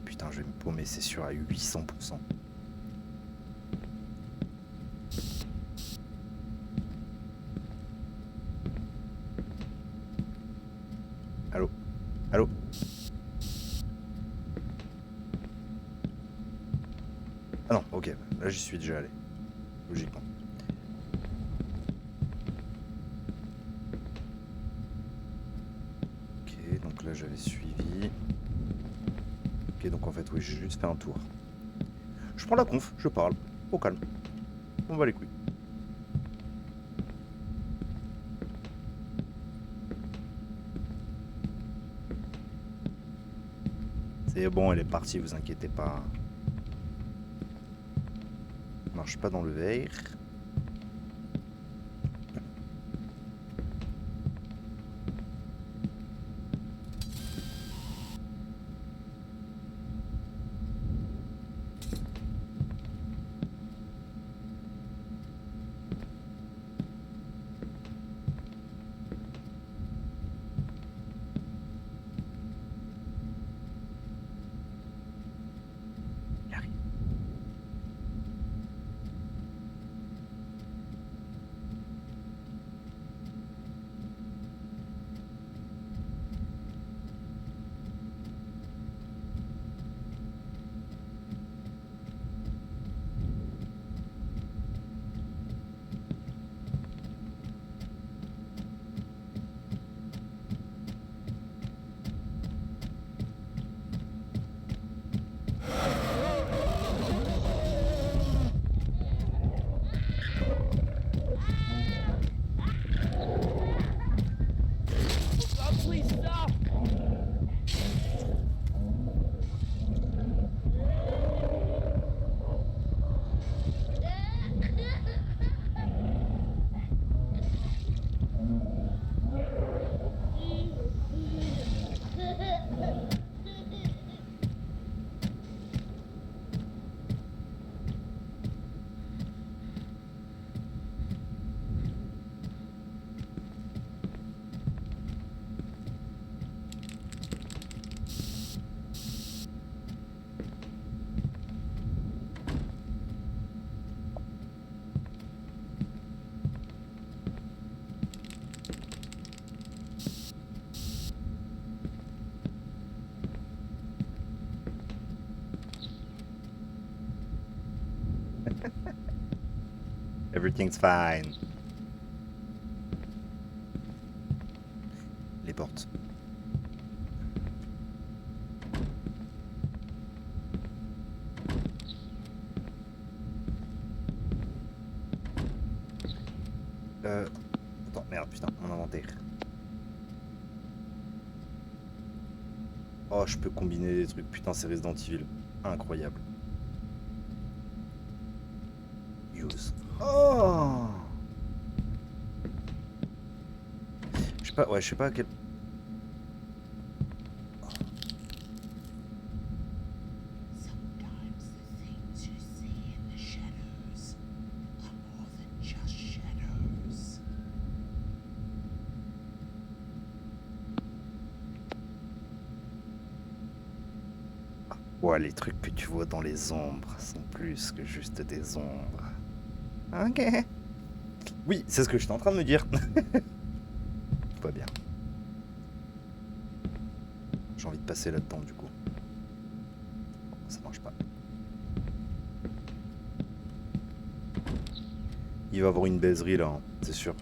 Putain, je vais me paumer, c'est sûr, à 800%. Allô? Allô? Ah non, ok, là j'y suis déjà allé. Logiquement. Ok, donc là j'avais suivi. Ok, donc en fait, oui, j'ai juste fait un tour. Je prends la conf, je parle. Au calme. On va les couilles. C'est bon, elle est partie, vous inquiétez pas. Marche pas dans le verre. Everything's fine. Les portes. Attends, merde, putain, mon inventaire. Oh, je peux combiner des trucs. Putain, c'est Resident Evil. Incroyable. Use. Oh! Je sais pas, ouais, je sais pas à quel... Sometimes the things you see in the shadows are more than just shadows. Ouais, les trucs que tu vois dans les ombres sont plus que juste des ombres. Ok. Oui, c'est ce que j'étais en train de me dire. Tout va bien. J'ai envie de passer là-dedans du coup. Ça marche pas. Il va avoir une baiserie là, hein, c'est sûr.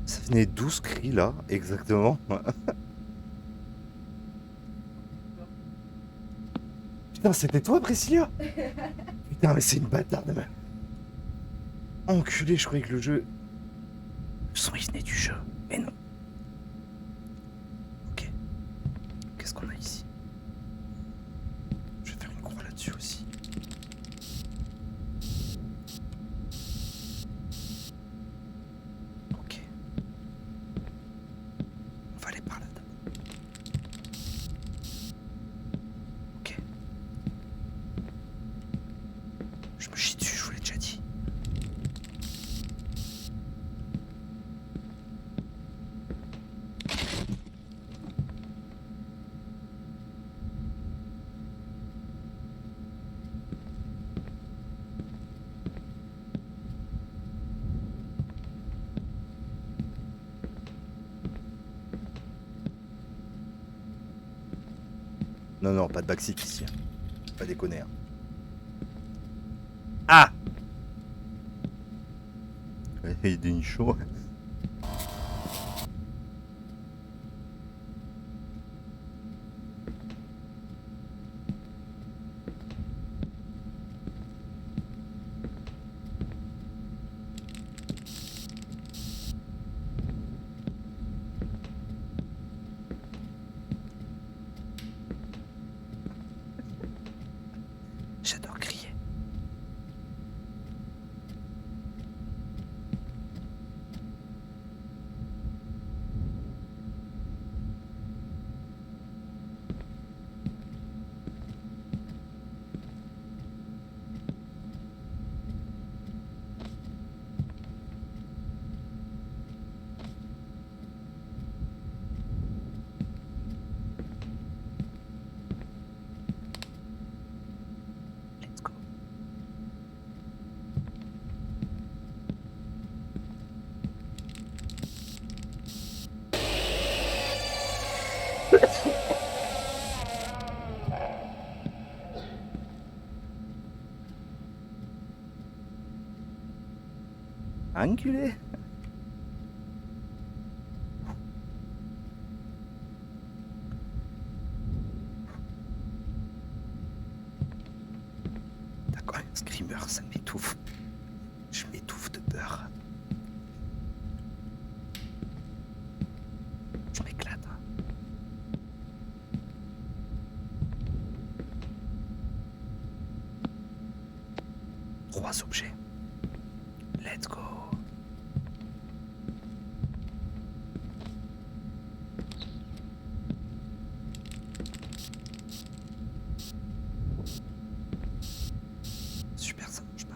Ça venait d'où ce cri là, exactement? Putain, c'était toi, Priscilla? Putain, mais c'est une bâtarde, meuf. Enculé, je croyais que le jeu... Le son, il venait du jeu. Mais non. Ok. Qu'est-ce qu'on a ici? Je vais faire une croix là-dessus aussi. Ok. On va aller par là d'abord. Ok. Je me chie dessus, je vous l'ai déjà dit. Non, non, pas de backseat ici. Pas déconner. Hein. Ah! Il y a des nichons. J'adore crier. Enculé. D'accord, un screamer, ça m'étouffe. Je m'étouffe de peur. Je m'éclate. 3 objets. Let's go. Super, ça marche pas.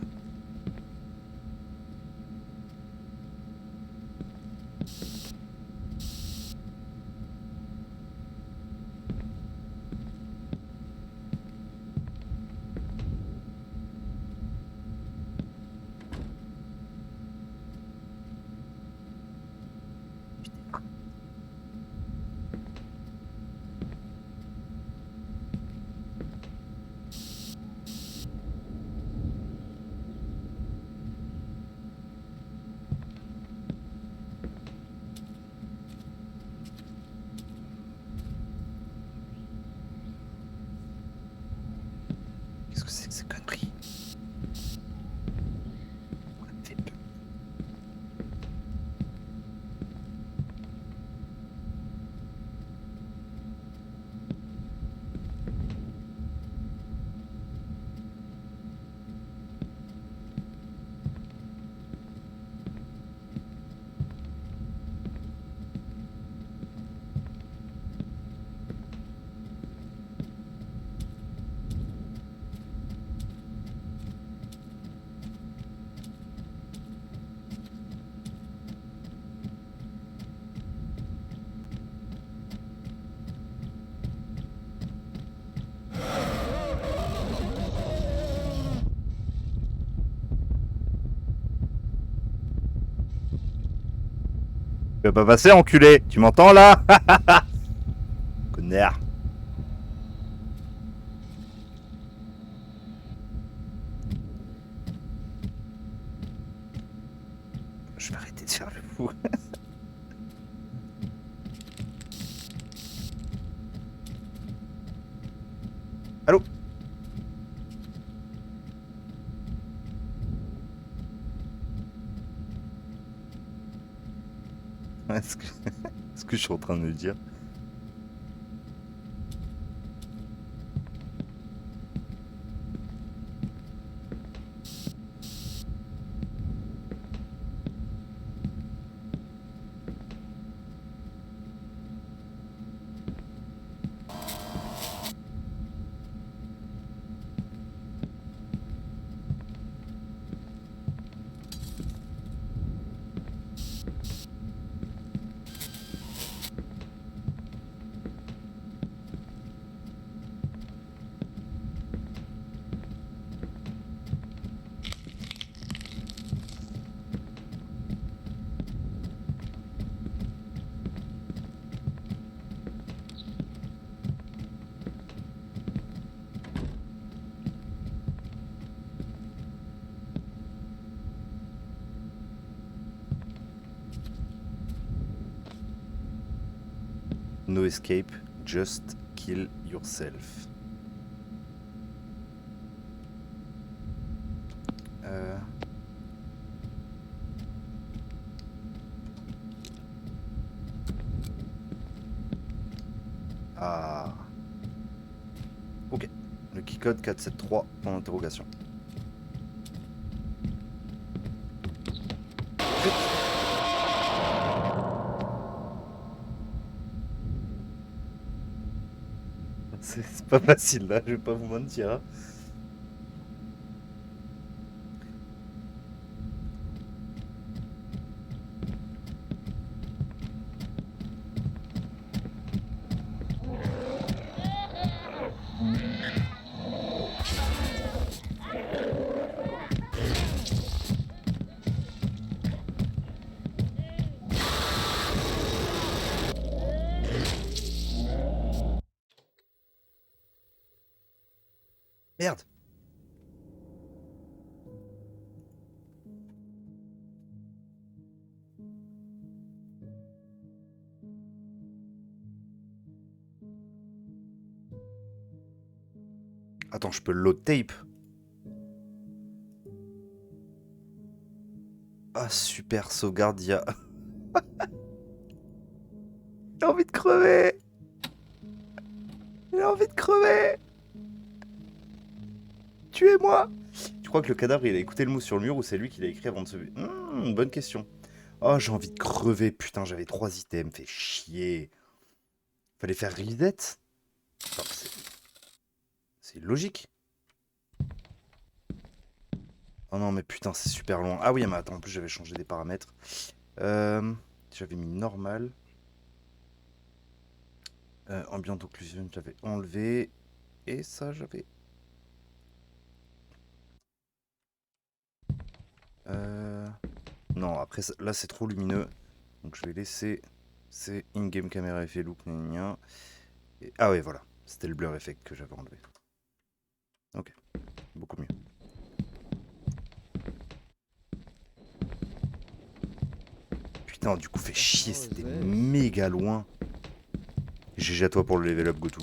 Putain. Qu'est-ce que c'est que ces conneries? Ça me fait peur. Tu vas pas passer, enculé. Tu m'entends là? Connard. Je vais arrêter de faire le fou. Allô? Est-ce que... est-ce que je suis en train de me dire? No escape, just kill yourself. Ah. Ok. Le keycode 473, point d'interrogation. C'est pas facile là, je vais pas vous mentir. Hein. Merde. Attends, je peux le load tape. Ah, super, sauvegarde, il y a... J'ai envie de crever. J'ai envie de crever. Tuez-moi. Tu crois que le cadavre, il a écouté le mot sur le mur ou c'est lui qui l'a écrit avant de se... Bonne question. Oh, j'ai envie de crever. Putain, j'avais 3 items. Fait chier. Fallait faire reset. Enfin, c'est logique. Oh non, mais putain, c'est super loin. Ah oui, mais attends, en plus, j'avais changé des paramètres. J'avais mis normal. Ambient occlusion, j'avais enlevé. Et ça, j'avais... Non, après, là, c'est trop lumineux. Donc, je vais laisser... C'est in-game camera effet look, gna gna gna. Et... Ah ouais, voilà. C'était le blur effect que j'avais enlevé. Ok. Beaucoup mieux. Putain, du coup, fait chier. C'était méga loin. GG à toi pour le level up, Gotou.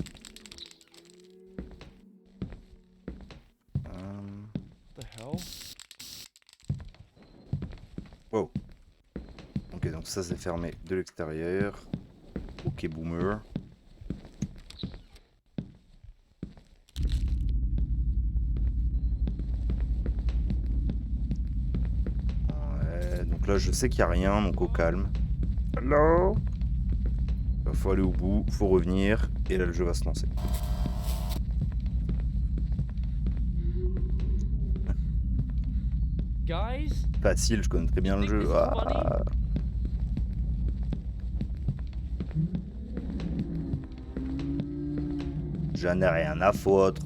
The hell? Wow. Ok, donc ça c'est fermé de l'extérieur. Ok, boomer. Ouais, donc là je sais qu'il n'y a rien, donc au calme. Hello. Faut aller au bout, faut revenir, et là le jeu va se lancer. Guys? Facile, je connais très bien le jeu. Ah. J'en ai rien à foutre.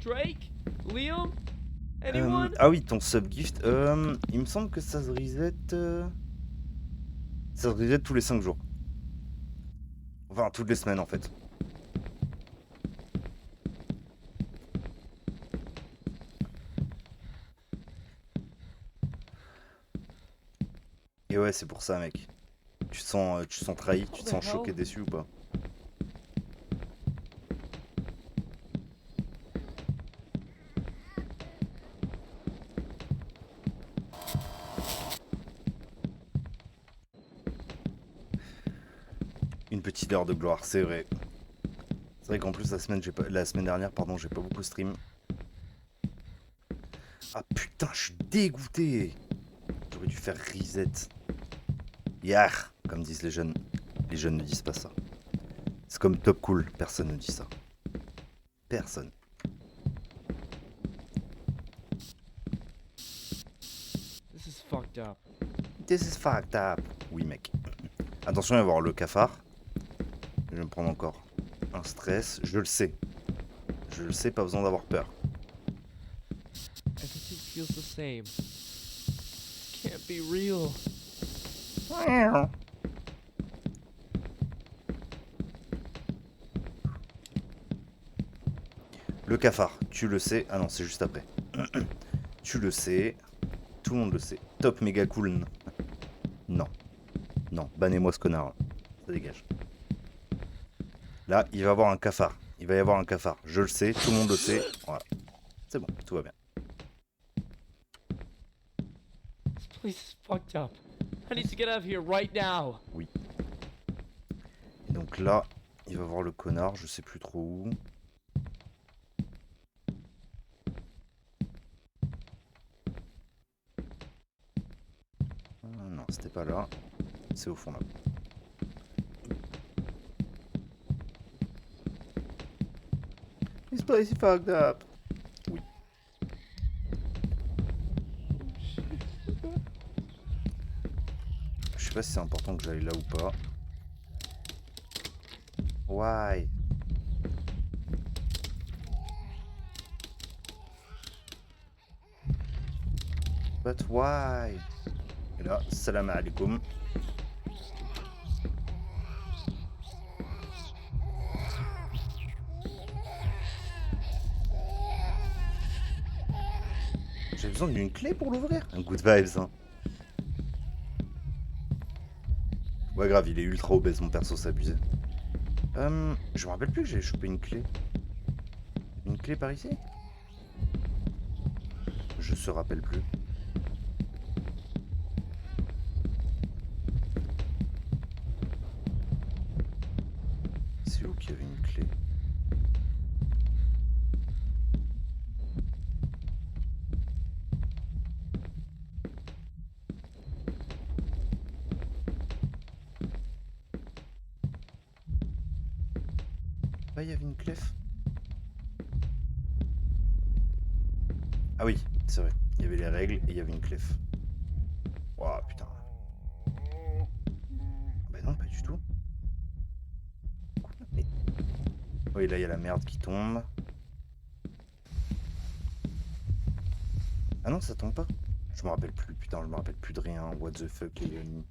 Drake? Liam? Anyone? Ah oui, ton subgift. Il me semble que ça se reset. Ça se reset tous les 5 jours. Enfin, toutes les semaines en fait. Et ouais, c'est pour ça, mec. Tu te sens trahi, tu te sens choqué, déçu ou pas? Une petite heure de gloire, c'est vrai. C'est vrai qu'en plus la semaine dernière, pardon, j'ai pas beaucoup stream. Ah putain, je suis dégoûté. J'aurais dû faire reset. Yar, comme disent les jeunes. Les jeunes ne disent pas ça. C'est comme top cool, personne ne dit ça. Personne. This is fucked up. This is fucked up. Oui, mec. Attention, il va y avoir le cafard. Je vais me prendre encore un stress. Je le sais. Je le sais, pas besoin d'avoir peur. Everything feels the same. Can't be real. Le cafard, tu le sais. Ah non, c'est juste après. Tu le sais. Tout le monde le sait. Top méga cool. Non. Non, bannez-moi ce connard. Ça dégage. Là, il va y avoir un cafard. Il va y avoir un cafard. Je le sais, tout le monde le sait. Voilà. C'est bon, tout va bien. This place is fucked up. I need to get out of here right now. Oui. Et donc là, il va voir le connard, je sais plus trop où. Ah, non, c'était pas là. C'est au fond là. This place is fucked up. Oui. Je sais pas si c'est important que j'aille là ou pas. Why? But why? Et là, salam alaikum. J'ai besoin d'une clé pour l'ouvrir. Un good vibes, hein. Ouais, grave, il est ultra obèse, mon perso, c'est abusé. Je me rappelle plus que j'avais chopé une clé. Une clé par ici? Je se rappelle plus. C'est où qu'il y avait une clé? Ah, il y avait une clef. Ah oui, c'est vrai. Il y avait les règles et il y avait une clef. Ouah, putain. Bah non, pas du tout. Mais... Oui, là, il y a la merde qui tombe. Ah non, ça tombe pas. Je me rappelle plus, putain, je me rappelle plus de rien. What the fuck, les amis.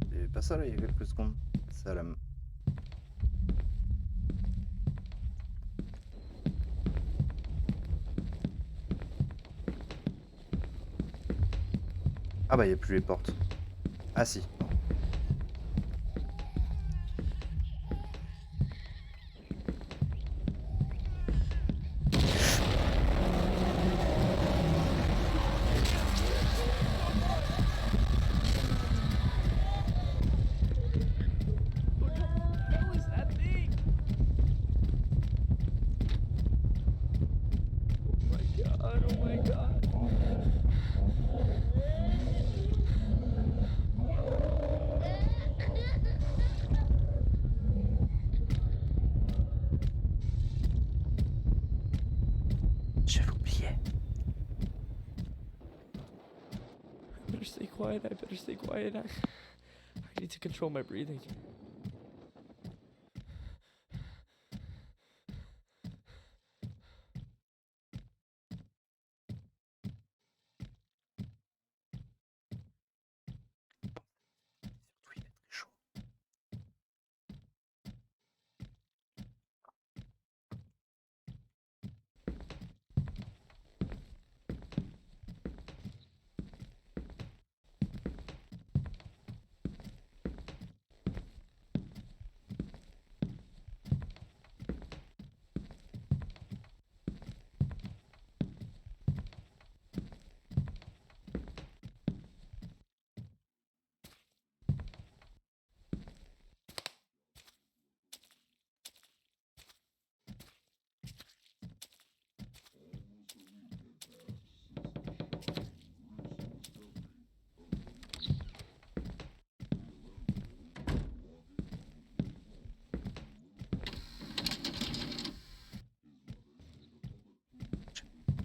Il y avait pas ça là, il y a quelques secondes. Ça la... Ah bah, il n'y a plus les portes. Ah si. What the hell is that thing? Oh my god, oh my god. J'avais oublié. I better stay quiet, I better stay quiet. I need to control my breathing. Surtout, il est très chaud.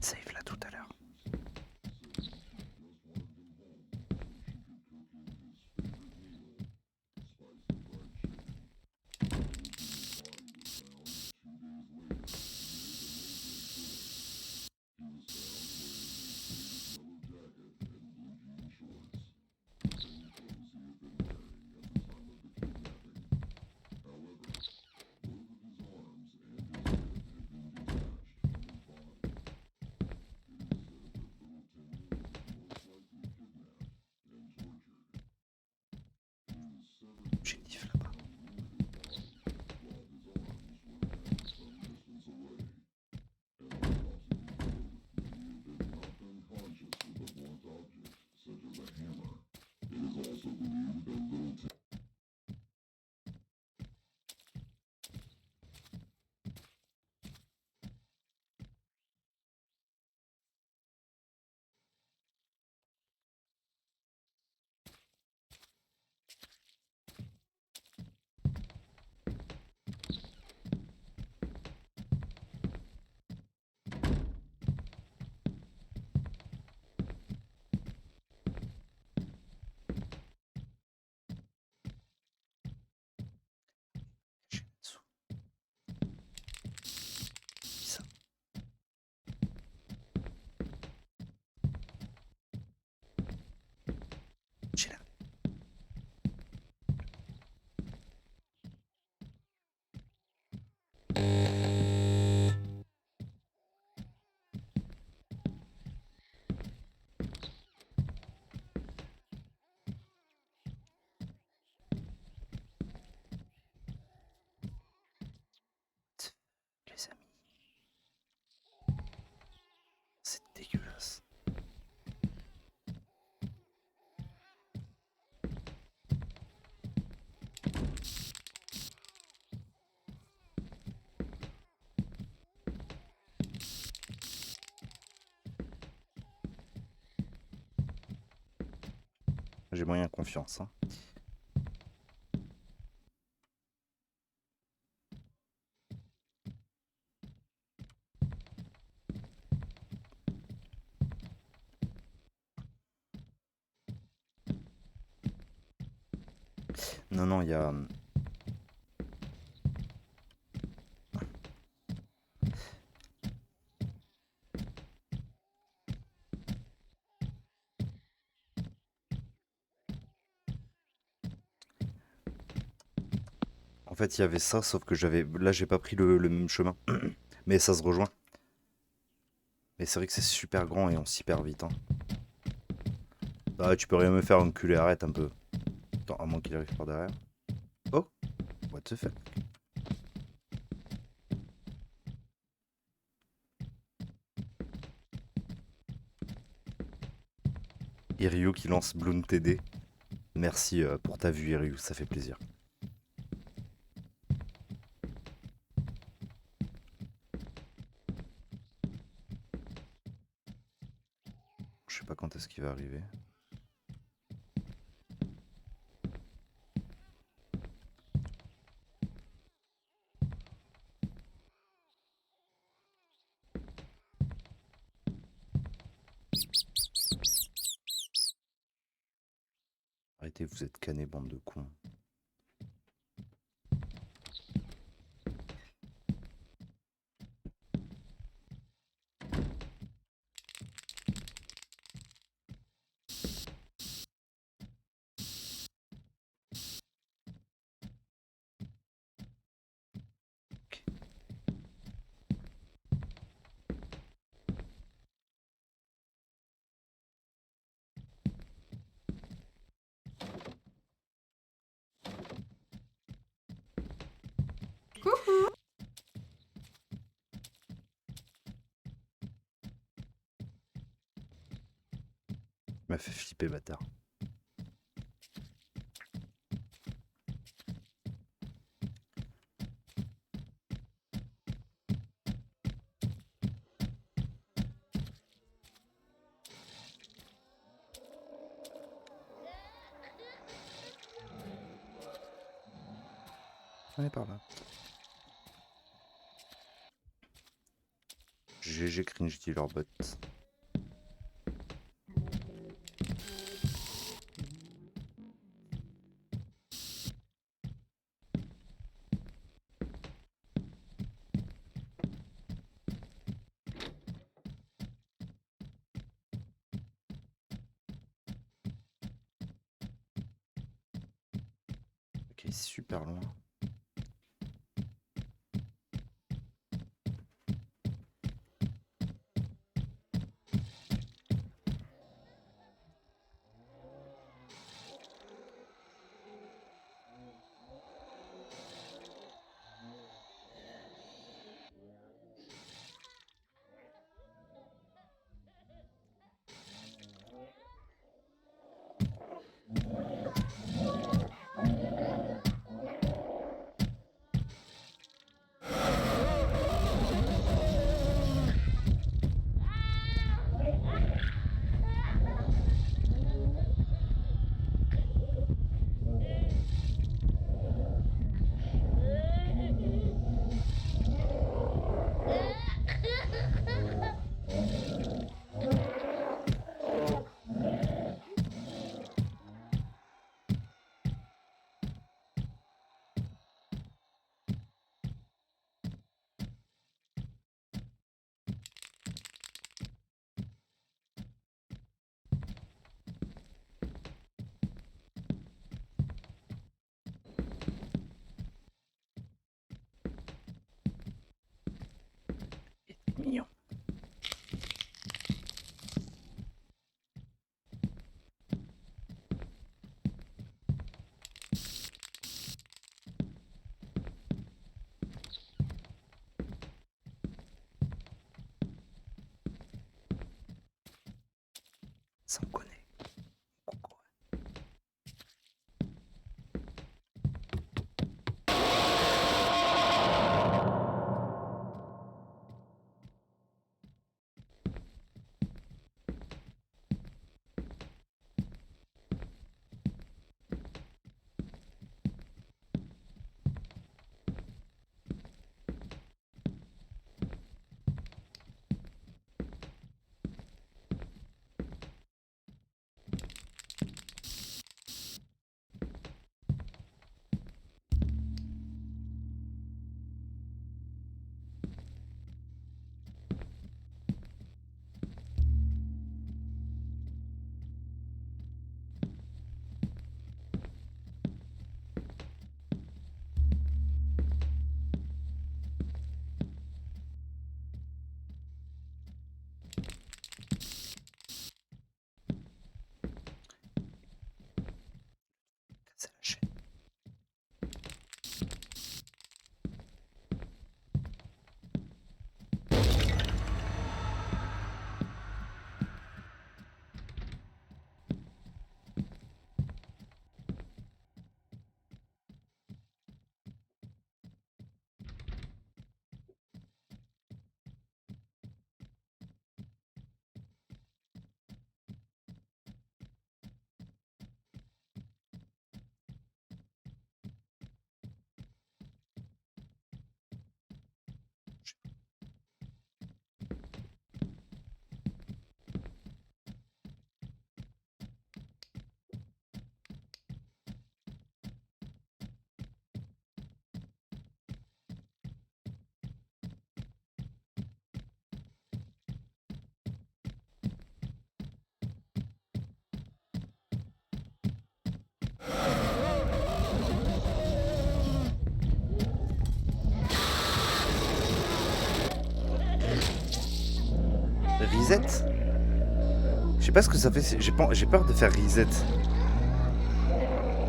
Save là tout à l'heure. J'ai une diff là-bas. J'ai moyen confiance. Hein. Non, non, il y a... En fait, il y avait ça, sauf que j'avais... Là, j'ai pas pris le même chemin. Mais ça se rejoint. Mais c'est vrai que c'est super grand et on s'y perd vite. Hein. Ah, tu peux rien me faire, enculé, arrête un peu. Attends, à moins qu'il arrive par derrière. Oh, what the fuck. Iryu qui lance Bloom TD. Merci pour ta vue, Iryu, ça fait plaisir. Je sais pas quand est-ce qu'il va arriver. Arrêtez, vous êtes canés, bande de cons. Il m'a fait flipper, bâtard. Allez, par là. GG cringe dealer bot. Ok, super loin. Mignon. Ça me connaît. Coucou. Reset? Je sais pas ce que ça fait. J'ai peur de faire reset.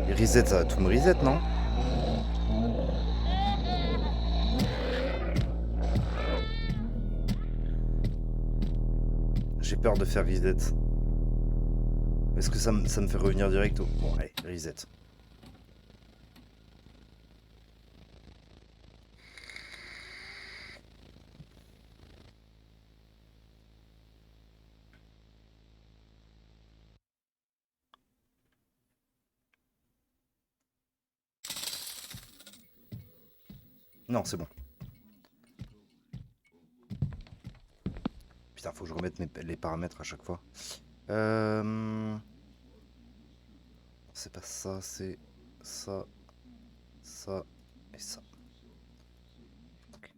Et reset, ça va tout me reset, non? J'ai peur de faire reset. Est-ce que ça me fait revenir direct au... Bon, allez, reset. Non, c'est bon. Putain, faut que je remette les paramètres à chaque fois. C'est pas ça, c'est ça, ça et ça. Ok.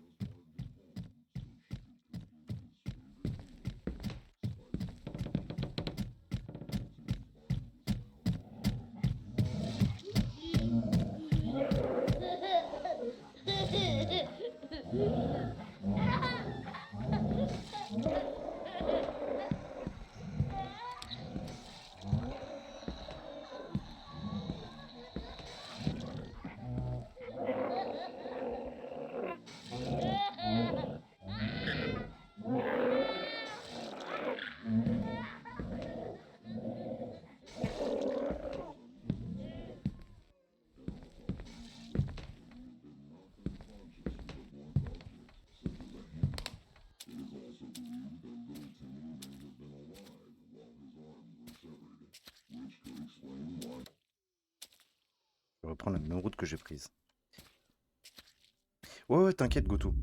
Je vais reprendre la même route que j'ai prise. Ouais, t'inquiète, Goto.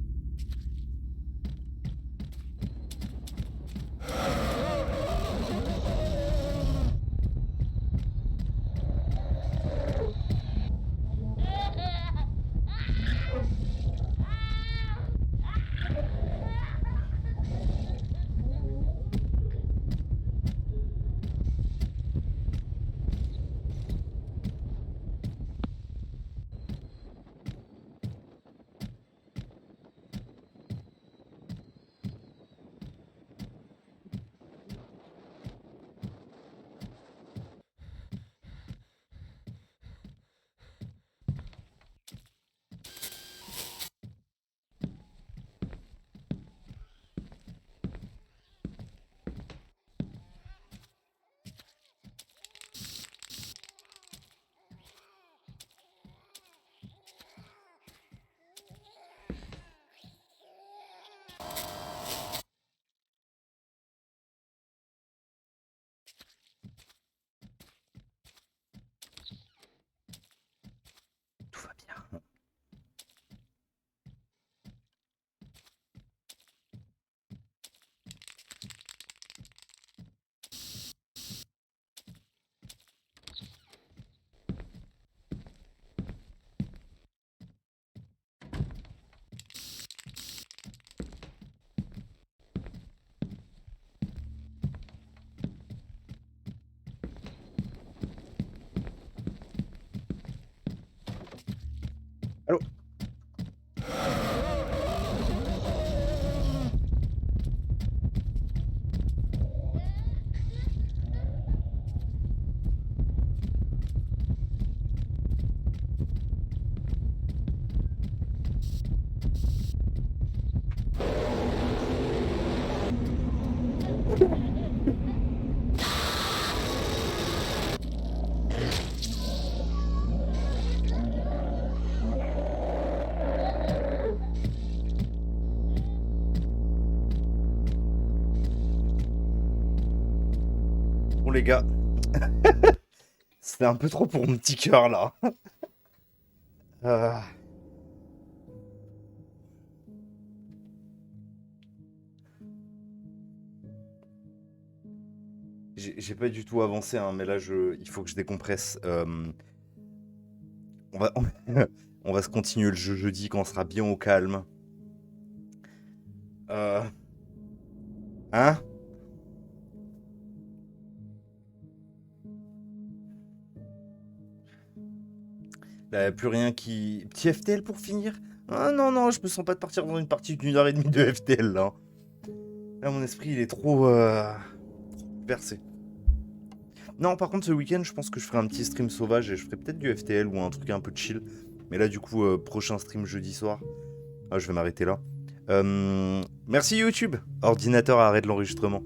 Tout va bien. Allô? Bon les gars, c'était un peu trop pour mon petit cœur là. Euh, J'ai pas du tout avancé, hein, mais là il faut que je décompresse. On va, on va se continuer le jeu jeudi quand on sera bien au calme. Euh, Hein? Là, plus rien qui... Petit FTL pour finir? Ah non, non, je me sens pas de partir dans une partie d'1 heure et demie de FTL là. Là, mon esprit, il est trop versé. Non, par contre, ce week-end, je pense que je ferai un petit stream sauvage et je ferai peut-être du FTL ou un truc un peu chill. Mais là, du coup, prochain stream jeudi soir. Ah, je vais m'arrêter là. Merci YouTube. Ordinateur, arrête l'enregistrement.